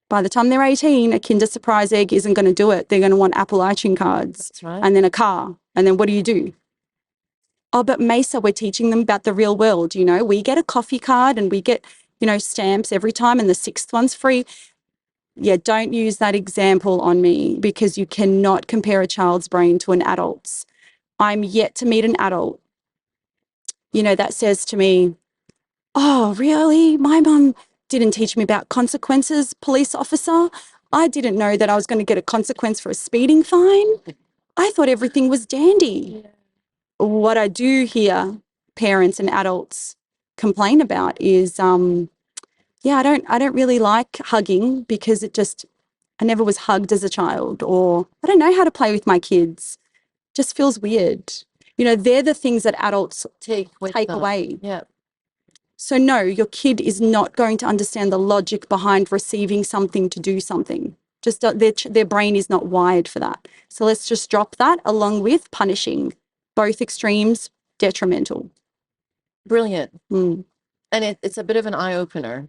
By the time they're 18, a Kinder Surprise egg isn't going to do it. They're going to want Apple iTunes cards. That's right. And then a car. And then what do? Oh, but Maysaa, we're teaching them about the real world. You know, we get a coffee card and we get, stamps every time and the sixth one's free. Yeah, don't use that example on me because you cannot compare a child's brain to an adult's. I'm yet to meet an adult, that says to me, oh, really? My mum didn't teach me about consequences, police officer. I didn't know that I was going to get a consequence for a speeding fine. I thought everything was dandy. Yeah. What I do hear parents and adults complain about is, I don't really like hugging because I never was hugged as a child, or I don't know how to play with my kids. Just feels weird. They're the things that adults Take them. away. Yeah. So no, your kid is not going to understand the logic behind receiving something to do something. Just their brain is not wired for that. So let's just drop that along with punishing. Both extremes, detrimental. Brilliant. Mm. And it's a bit of an eye-opener.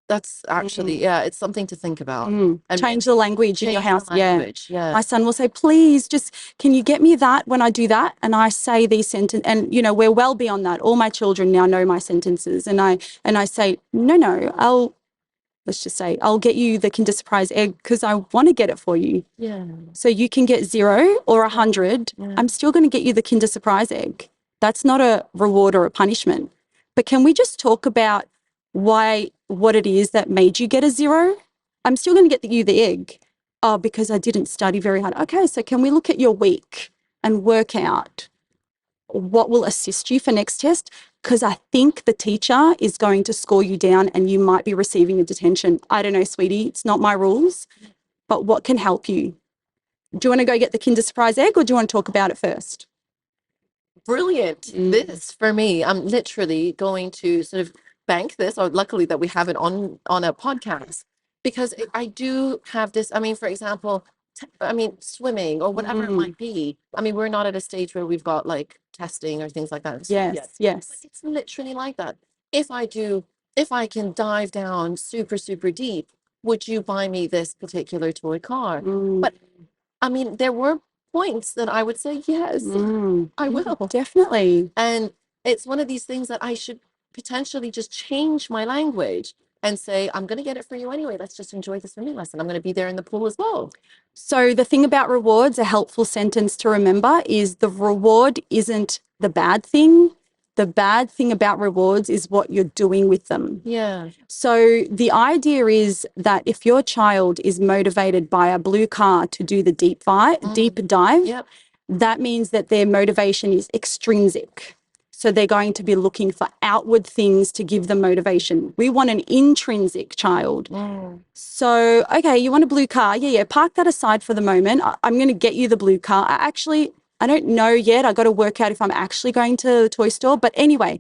That's actually, it's something to think about. And change the language in your house. Yeah. My son will say, please, just, can you get me that when I do that? And I say these sentences, and, we're well beyond that. All my children now know my sentences. And I say, no, let's just say, I'll get you the Kinder Surprise egg because I want to get it for you. Yeah. So you can get 0 or 100. Yeah. I'm still going to get you the Kinder Surprise egg. That's not a reward or a punishment. But can we just talk about what it is that made you get a 0? I'm still going to get you the egg. Oh, because I didn't study very hard. Okay, so can we look at your week and work out what will assist you for next test? Because I think the teacher is going to score you down and you might be receiving a detention. I don't know, sweetie. It's not my rules. But what can help you? Do you want to go get the Kinder Surprise egg or do you want to talk about it first? Brilliant. This, for me, I'm literally going to sort of bank this, or luckily that we have it on a podcast, because I do have this, for example, swimming or whatever it might be. We're not at a stage where we've got like testing or things like that. Yes. But it's literally like that. If I can dive down super, super deep, would you buy me this particular toy car? But there were points that I would say, yes, I will. Definitely. And it's one of these things that I should potentially just change my language and say, I'm going to get it for you anyway. Let's just enjoy the swimming lesson. I'm going to be there in the pool as well. So the thing about rewards, a helpful sentence to remember is the reward isn't the bad thing. The bad thing about rewards is what you're doing with them. Yeah. So the idea is that if your child is motivated by a blue car to do the deep dive, that means that their motivation is extrinsic. So they're going to be looking for outward things to give them motivation. We want an intrinsic child. So, okay, you want a blue car? Yeah, park that aside for the moment. I'm going to get you the blue car. I don't know yet. I got to work out if I'm actually going to the toy store. But anyway,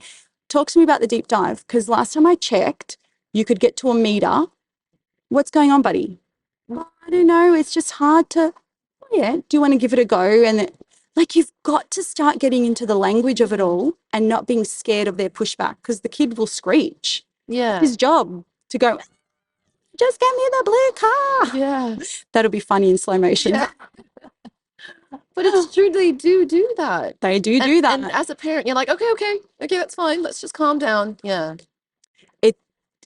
talk to me about the deep dive, because last time I checked, you could get to a meter. What's going on, buddy? Oh, I don't know. It's just hard to, do you want to give it a go? And you've got to start getting into the language of it all and not being scared of their pushback, because the kid will screech. Yeah. His job to go, just get me the blue car. Yeah. That'll be funny in slow motion. Yeah. But it's true, they do that. They do that. And as a parent, you're like, okay, that's fine. Let's just calm down. Yeah. It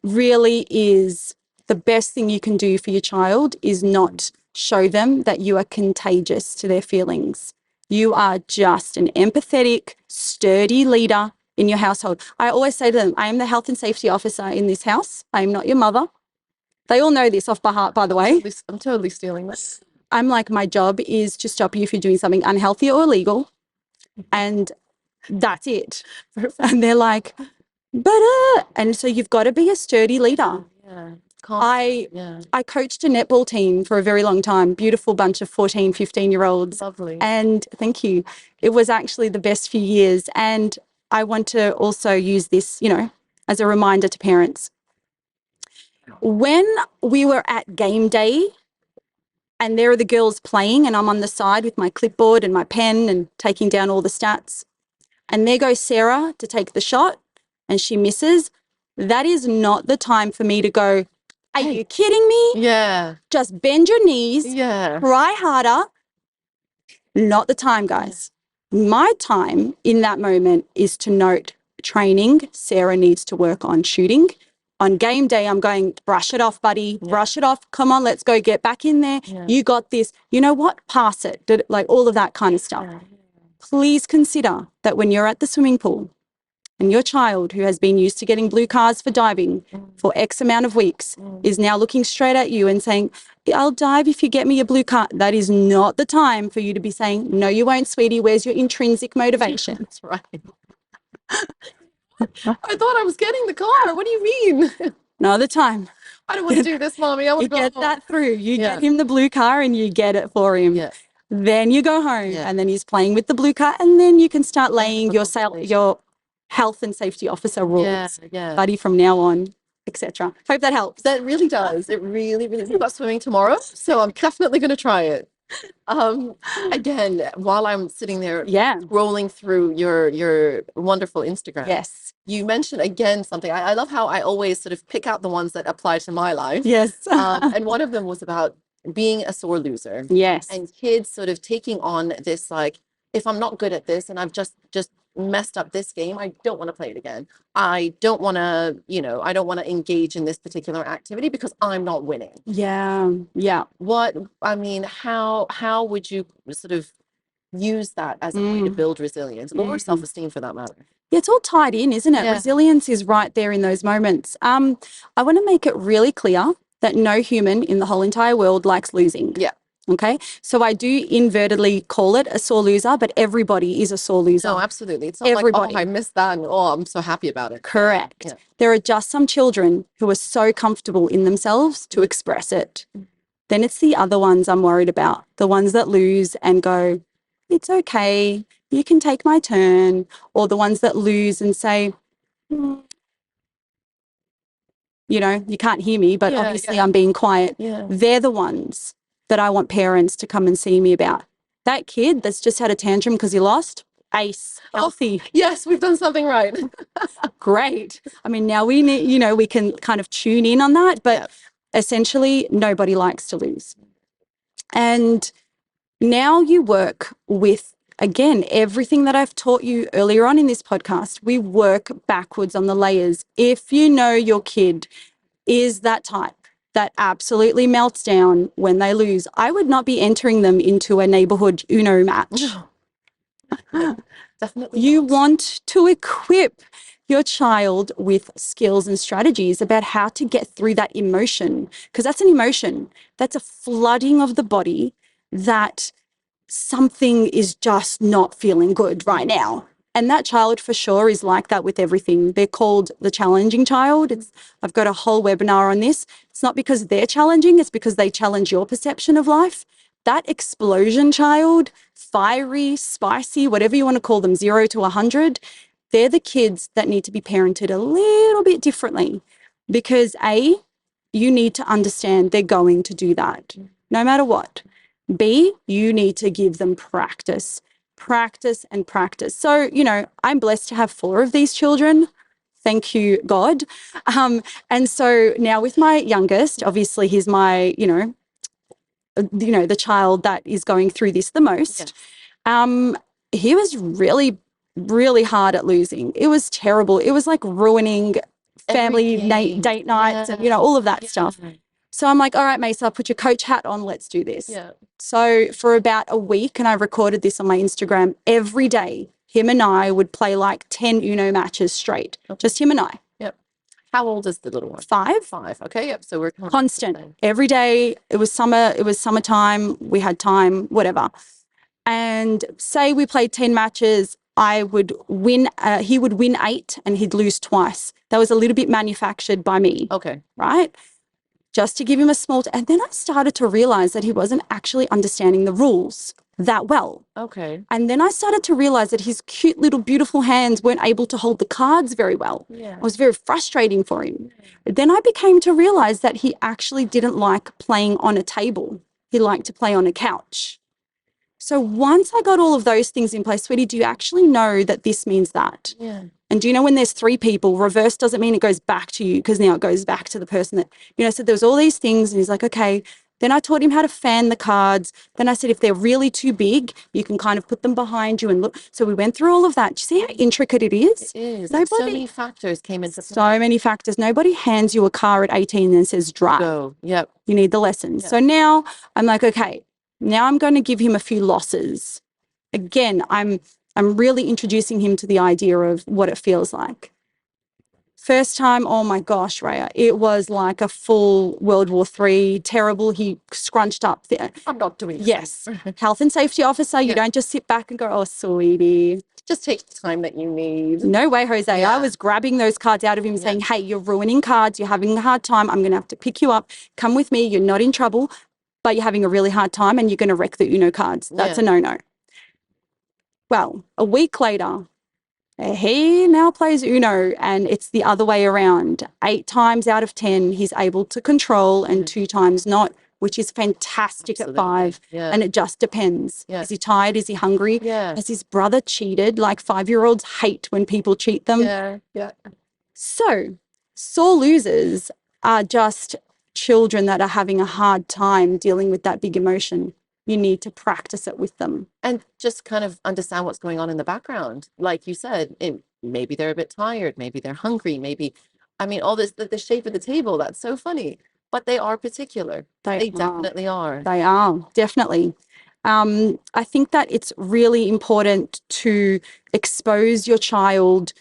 really is the best thing you can do for your child is not show them that you are contagious to their feelings. You are just an empathetic, sturdy leader in your household. I always say to them, I am the health and safety officer in this house. I am not your mother. They all know this off by heart, by the way. I'm totally stealing this. I'm like, my job is to stop you if you're doing something unhealthy or illegal. And that's it. And they're like, but, and so you've got to be a sturdy leader. Yeah. I coached a netball team for a very long time, beautiful bunch of 14, 15-year-olds. Lovely. And thank you. It was actually the best few years. And I want to also use this, as a reminder to parents. When we were at game day and there are the girls playing and I'm on the side with my clipboard and my pen and taking down all the stats, and there goes Sarah to take the shot and she misses, that is not the time for me to go, are you kidding me? Yeah. Just bend your knees, Yeah. try harder. Not the time, guys. My time in that moment is to note training. Sarah needs to work on shooting. On game day, I'm going, brush it off, buddy. Brush it off. Come on, let's go. Get back in there. You got this. You know what? Pass it. Like all of that kind of stuff. Please consider that when you're at the swimming pool and your child, who has been used to getting blue cards for diving for X amount of weeks, is now looking straight at you and saying, I'll dive if you get me a blue card. That is not the time for you to be saying, no, you won't, sweetie. Where's your intrinsic motivation? That's right. I thought I was getting the car. What do you mean? Not the time. I don't want to do this, Mommy. I want You to go get home. that through. You get him the blue car and you get it for him. Yeah. Then you go home and then he's playing with the blue car and then you can start laying your health and safety officer rules. Buddy, from now on, etc. Hope that helps. That really does. It really, really. We've got swimming tomorrow, so I'm definitely going to try it. Again, while I'm sitting there scrolling through your wonderful Instagram. Yes. You mentioned again something. I love how I always sort of pick out the ones that apply to my life. Yes. And one of them was about being a sore loser. Yes. And kids sort of taking on this, like, if I'm not good at this and I've just messed up this game, I don't want to play it again. I don't want to, I don't want to engage in this particular activity because I'm not winning. Yeah. Yeah. How would you sort of use that as a way to build resilience or self-esteem for that matter? Yeah, it's all tied in, isn't it? Resilience is right there in those moments. I want to make it really clear that no human in the whole entire world likes losing. Yeah. Okay. So I do invertedly call it a sore loser, but everybody is a sore loser. No, absolutely. It's not everybody. Like, I missed that and I'm so happy about it. Correct. Yeah. There are just some children who are so comfortable in themselves to express it. Then it's the other ones I'm worried about, the ones that lose and go, it's okay, you can take my turn, or the ones that lose and say, you can't hear me, but obviously I'm being quiet. Yeah. They're the ones that I want parents to come and see me about. That kid that's just had a tantrum because he lost, ace, healthy. Oh, yes, we've done something right. Great. I mean, now we need, we can kind of tune in on that, but essentially nobody likes to lose. And now you work with, again, everything that I've taught you earlier on in this podcast. We work backwards on the layers. If you know your kid is that type that absolutely melts down when they lose, I would not be entering them into a neighborhood Uno match. No. Definitely You not. want to equip your child with skills and strategies about how to get through that emotion, because that's an emotion. That's a flooding of the body that something is just not feeling good right now. And that child for sure is like that with everything. They're called the challenging child. I've got a whole webinar on this. It's not because they're challenging, it's because they challenge your perception of life. That explosion child, fiery, spicy, whatever you want to call them, 0 to 100, they're the kids that need to be parented a little bit differently, because A, you need to understand they're going to do that no matter what. B, you need to give them practice and practice. So, I'm blessed to have 4 of these children. Thank you, God. And so now with my youngest, obviously he's my, the child that is going through this the most. Yes. He was really, really hard at losing. It was terrible. It was like ruining family date nights and, all of that stuff. So I'm like, all right, Maysaa, put your coach hat on. Let's do this. Yeah. So for about a week, and I recorded this on my Instagram, every day, him and I would play like 10 Uno matches straight. Okay. Just him and I. Yep. How old is the little one? 5. 5. Okay. Yep. So we're constant every day. It was summertime. We had time, whatever. And say we played 10 matches, I would win. He would win 8 and he'd lose twice. That was a little bit manufactured by me. Okay. Right. just to give him a small, and then I started to realize that he wasn't actually understanding the rules that well. Okay. And then I started to realize that his cute little beautiful hands weren't able to hold the cards very well. Yeah. It was very frustrating for him. Then I became to realize that he actually didn't like playing on a table. He liked to play on a couch. So once I got all of those things in place, sweetie, do you actually know that this means that? Yeah. And do you know when there's three people, reverse doesn't mean it goes back to you, because now it goes back to the person that, so there was all these things, and he's like, okay. Then I taught him how to fan the cards. Then I said, if they're really too big, you can kind of put them behind you and look. So we went through all of that. Do you see how intricate it is? It is. Nobody, So many factors came into play. So many factors. Nobody hands you a car at 18 and then says drive. Go. Yep. You need the lessons. Yep. So now I'm like, okay, now I'm going to give him a few losses. Again, I'm really introducing him to the idea of what it feels like. First time, oh my gosh, Raya, it was like a full World War III, terrible. He scrunched up there. I'm not doing it. Yes. Health and safety officer, you don't just sit back and go, oh, sweetie. Just take the time that you need. No way, Jose. Yeah. I was grabbing those cards out of him saying, hey, you're ruining cards. You're having a hard time. I'm going to have to pick you up. Come with me. You're not in trouble, but you're having a really hard time and you're going to wreck the Uno cards. That's a no-no. Well, a week later, he now plays Uno, and it's the other way around. 8 times out of 10, he's able to control, and 2 times not, which is fantastic. Absolutely. At 5. Yeah. And it just depends. Yeah. Is he tired? Is he hungry? Yeah. Has his brother cheated? Like 5-year-olds hate when people cheat them. Yeah. Yeah. So sore losers are just children that are having a hard time dealing with that big emotion. You need to practice it with them. And just kind of understand what's going on in the background. Like you said, maybe they're a bit tired, maybe they're hungry, maybe, all this, the shape of the table, that's so funny. But they are particular. They definitely are. They are, definitely. I think that it's really important to expose your child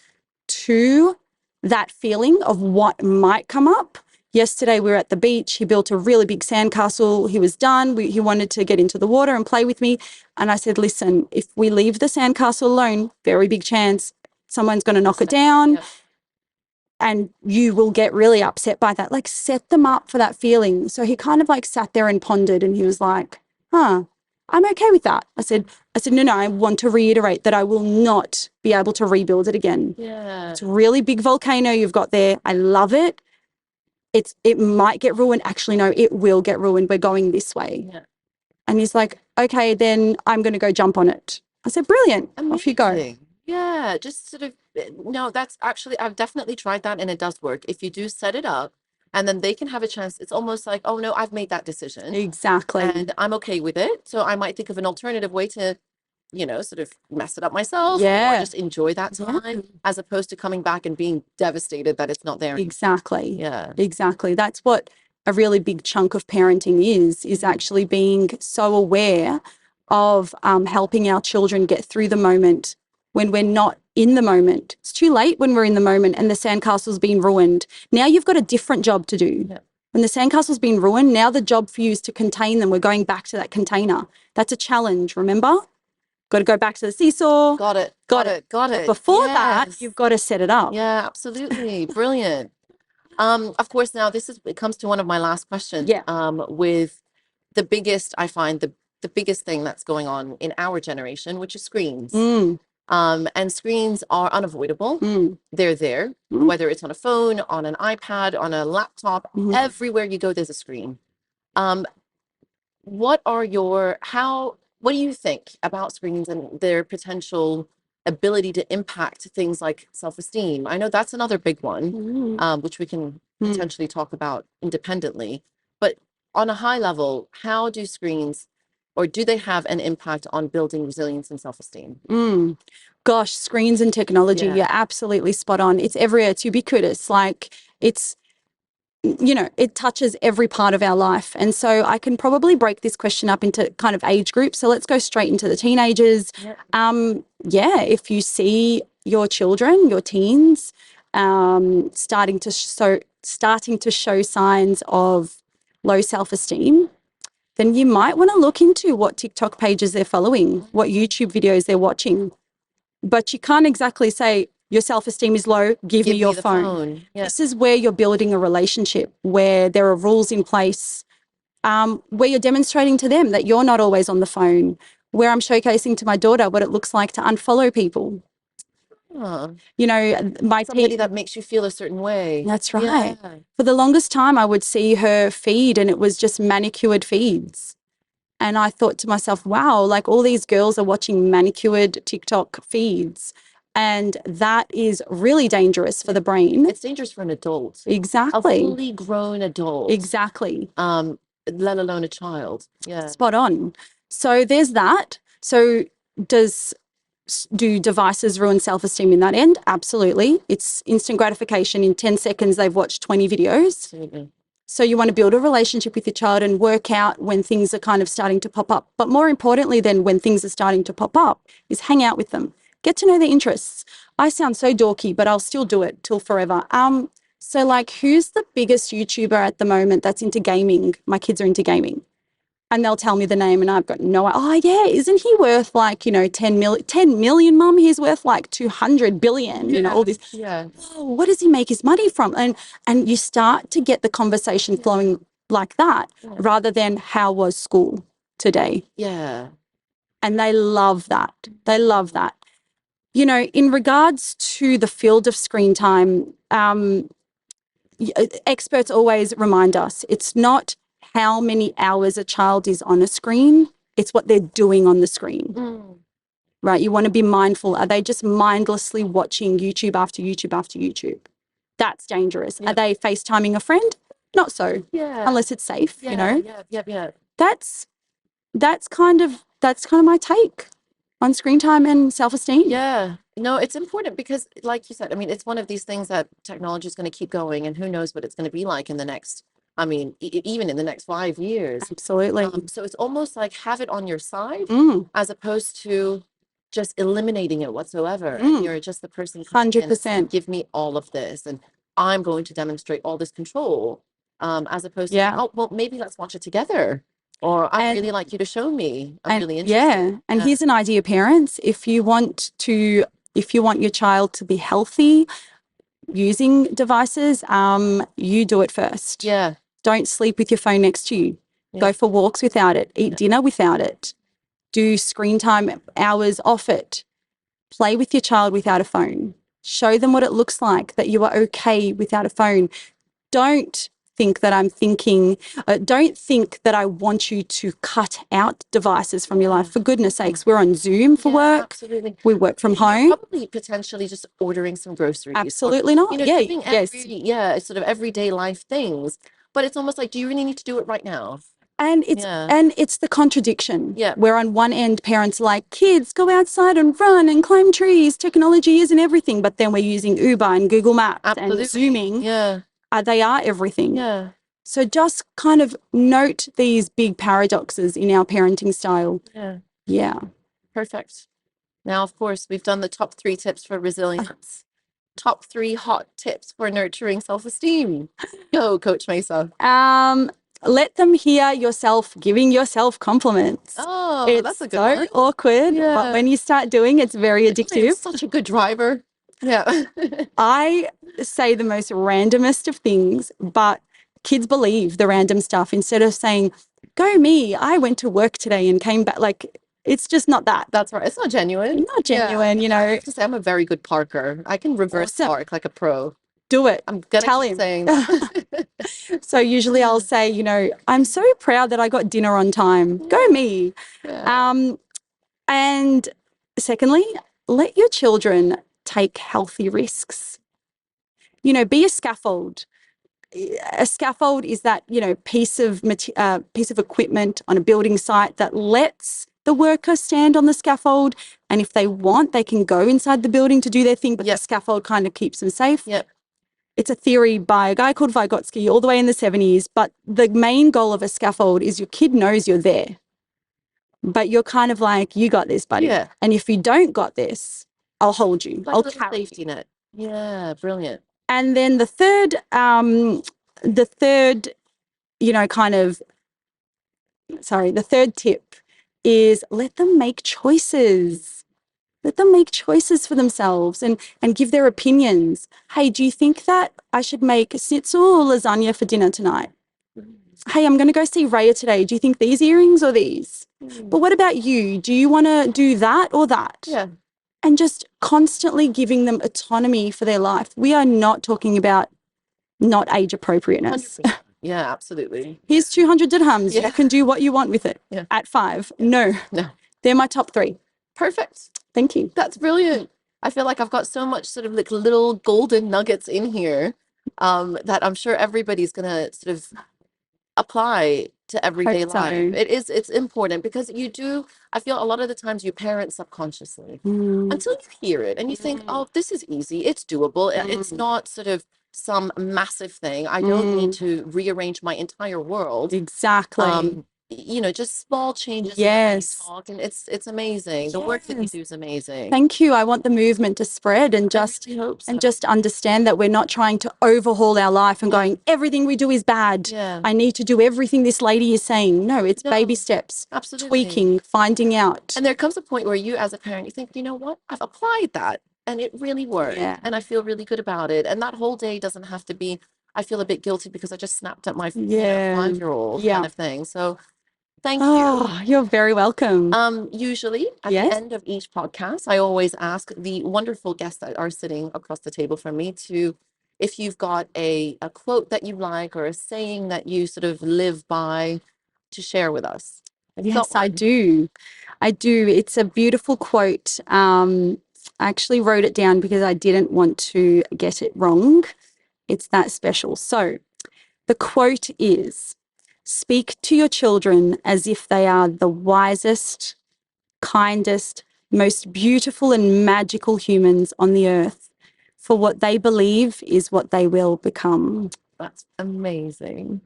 to that feeling of what might come up. Yesterday we were at the beach. He built a really big sandcastle. He was done. He wanted to get into the water and play with me. And I said, listen, if we leave the sandcastle alone, very big chance someone's going to knock it down. Yep. And you will get really upset by that. Like, set them up for that feeling. So he kind of like sat there and pondered, and he was like, I'm okay with that. I said, no, I want to reiterate that I will not be able to rebuild it again. Yeah. It's a really big volcano you've got there. I love it. It might get ruined. Actually, no, it will get ruined. We're going this way. Yeah. And he's like, okay, then I'm going to go jump on it. I said, brilliant. Amazing. Off you go. Yeah, just sort of, no, that's actually, I've definitely tried that and it does work. If you do set it up and then they can have a chance, it's almost like, oh no, I've made that decision. Exactly. And I'm okay with it. So I might think of an alternative way to, sort of mess it up myself, or just enjoy that time, as opposed to coming back and being devastated that it's not there. Exactly. Yeah. Exactly. That's what a really big chunk of parenting is actually being so aware of helping our children get through the moment when we're not in the moment. It's too late when we're in the moment and the sandcastle's been ruined. Now you've got a different job to do. Yeah. When the sandcastle's been ruined, now the job for you is to contain them. We're going back to that container. That's a challenge, remember? Got to go back to the seesaw. Got it. But before that, you've got to set it up. Yeah, absolutely. Brilliant. Of course, now it comes to one of my last questions. Yeah. With the biggest, I find the biggest thing that's going on in our generation, which is screens. And screens are unavoidable. They're there, whether it's on a phone, on an iPad, on a laptop, everywhere you go, there's a screen. What do you think about screens and their potential ability to impact things like self-esteem? I know that's another big one, which we can potentially talk about independently. But on a high level, how do screens, or do they have an impact on building resilience and self-esteem? Gosh, screens and technology, you're absolutely spot on. It's everywhere. It's ubiquitous. Like, it's, it touches every part of our life. And so I can probably break this question up into kind of age groups. So let's go straight into the teenagers. If you see your children, your teens, starting to show signs of low self-esteem, then you might want to look into what TikTok pages they're following, what YouTube videos they're watching. But you can't exactly say, Your self-esteem is low. Give me your the phone. Yeah. This is where you're building a relationship, where there are rules in place, where you're demonstrating to them that you're not always on the phone, where I'm showcasing to my daughter what it looks like to unfollow people. Huh. You know, Somebody that makes you feel a certain way. That's right. Yeah. For the longest time, I would see her feed and it was just manicured feeds. And I thought to myself, wow, like all these girls are watching manicured TikTok feeds. And that is really dangerous for the brain. It's dangerous for an adult. Exactly. A fully grown adult. Exactly. Let alone a child. Yeah. Spot on. So there's that. So do devices ruin self-esteem in that end? Absolutely. It's instant gratification. In 10 seconds, they've watched 20 videos. Absolutely. So you want to build a relationship with your child and work out when things are kind of starting to pop up. But more importantly than when things are starting to pop up is hang out with them. Get to know their interests. I sound so dorky, but I'll still do it till forever. So like, who's the biggest YouTuber at the moment that's into gaming? My kids are into gaming. And they'll tell me the name and I've got no idea. Oh, yeah, isn't he worth like, 10 million, mum? He's worth like 200 billion, all this. Yeah. Oh, what does he make his money from? And you start to get the conversation flowing like that rather than how was school today? Yeah. And they love that. They love that. In regards to the field of screen time, experts always remind us it's not how many hours a child is on a screen, it's what they're doing on the screen. Right? You want to be mindful. Are they just mindlessly watching YouTube after YouTube after YouTube? That's dangerous. Are they FaceTiming a friend? Not so. Yeah. Unless it's safe, Yeah. That's kind of my take on screen time and self-esteem. Yeah. No, it's important because, like you said, I mean, it's one of these things that technology is going to keep going, and who knows what it's going to be like in the next, even in the next 5 years. Absolutely. So it's almost like have it on your side As opposed to just eliminating it whatsoever. And you're just the person coming in and saying, 100%. give me all of this, and I'm going to demonstrate all this control, as opposed to, oh, well, maybe let's watch it together. Or I'd really like you to show me. I'm really interested. And here's an idea, parents. If you want your child to be healthy using devices, you do it first. Yeah. Don't sleep with your phone next to you. Go for walks without it. Eat dinner without it. Do screen time hours off it. Play with your child without a phone. Show them what it looks like, that you are okay without a phone. Don't think that don't think that I want you to cut out devices from your life. For goodness sakes, we're on Zoom for work. Absolutely. We work from home. Probably potentially just ordering some groceries. Absolutely not. Doing it's sort of everyday life things. But it's almost like, do you really need to do it right now? And it's the contradiction. Yeah. Where on one end, parents are like, kids, go outside and run and climb trees. Technology isn't everything. But then we're using Uber and Google Maps and Zooming. Yeah. They are everything. Yeah. So just kind of note these big paradoxes in our parenting style. Yeah. Yeah. Perfect. Now, of course, we've done the top 3 tips for resilience. Top 3 hot tips for nurturing self-esteem. Go, Coach Maysaa. Let them hear yourself giving yourself compliments. Oh, that's a good one. It's so awkward, but when you start doing it, it's very addictive. It's such a good driver. Yeah. I say the most randomest of things, but kids believe the random stuff. Instead of saying, go me, I went to work today and came back, like, it's just not that. That's right. It's not genuine. Not genuine, I have to say, I'm a very good parker. I can reverse park like a pro. Do it. I'm gonna Tell keep him. saying that. So usually I'll say, I'm so proud that I got dinner on time. Go me. Yeah. And secondly, let your children take healthy risks. Be a scaffold. A scaffold is that, piece of equipment on a building site that lets the worker stand on the scaffold. And if they want, they can go inside the building to do their thing, but the scaffold kind of keeps them safe. Yep. It's a theory by a guy called Vygotsky all the way in the 70s. But the main goal of a scaffold is your kid knows you're there. But you're kind of like, you got this, buddy. Yeah. And if you don't got this, I'll hold you. Like I'll a little carry safety net. Yeah, brilliant. And then the third, the third tip is let them make choices. Let them make choices for themselves and give their opinions. Hey, do you think that I should make schnitzel or lasagna for dinner tonight? Hey, I'm going to go see Raya today. Do you think these earrings or these? But what about you? Do you want to do that or that? Yeah. And just constantly giving them autonomy for their life. We are not talking about not age appropriateness. 100%. Yeah, absolutely. Here's 200 dirhams. Yeah. You can do what you want with it. Yeah. At 5. No. No. They're my top 3. Perfect. Thank you. That's brilliant. I feel like I've got so much sort of like little golden nuggets in here that I'm sure everybody's gonna sort of apply to everyday Hope so. life. It's important because I feel a lot of the times you parent subconsciously until you hear it and you think, oh, this is easy, it's doable. It's not sort of some massive thing. I don't need to rearrange my entire world. Exactly. Just small changes in Yes. how you talk, and it's amazing. The work that you do is amazing. Thank you. I want the movement to spread and just really hope so. and just understand that we're not trying to overhaul our life and going, everything we do is bad. Yeah. I need to do everything this lady is saying. No, it's baby steps. Absolutely. Tweaking, finding out. And there comes a point where you as a parent, you think, you know what? I've applied that and it really worked. Yeah. And I feel really good about it. And that whole day doesn't have to be, I feel a bit guilty because I just snapped at my 5-year-old kind of thing. So thank you. Oh, you're very welcome. Usually at the end of each podcast, I always ask the wonderful guests that are sitting across the table from me if you've got a quote that you like or a saying that you sort of live by, to share with us. Yes, I do. It's a beautiful quote. I actually wrote it down because I didn't want to get it wrong. It's that special. So the quote is, speak to your children as if they are the wisest, kindest, most beautiful and magical humans on the earth. For what they believe is what they will become. That's amazing.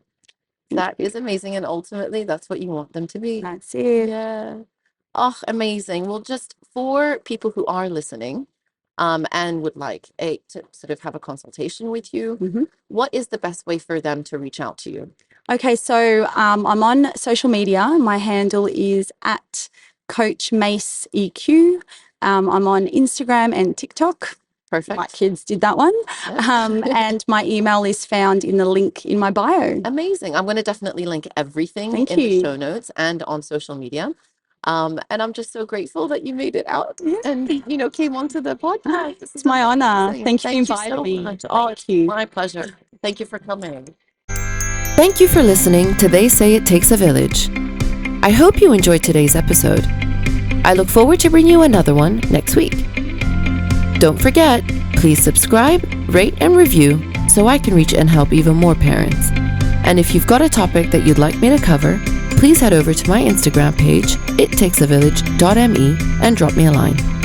That is amazing. And ultimately, that's what you want them to be. That's it. Yeah. Oh, amazing. Well, just for people who are listening and would like to sort of have a consultation with you, what is the best way for them to reach out to you? Okay, so I'm on social media. My handle is at Coach Mace EQ. I'm on Instagram and TikTok. Perfect. My kids did that one. And my email is found in the link in my bio. Amazing. I'm going to definitely link everything in the show notes and on social media. And I'm just so grateful that you made it out and, came onto the podcast. It's my honor. Thank you for inviting me. Thank you. My pleasure. Thank you for coming. Thank you for listening to They Say It Takes a Village. I hope you enjoyed today's episode. I look forward to bringing you another one next week. Don't forget, please subscribe, rate, and review so I can reach and help even more parents. And if you've got a topic that you'd like me to cover, please head over to my Instagram page, ittakesavillage.me, and drop me a line.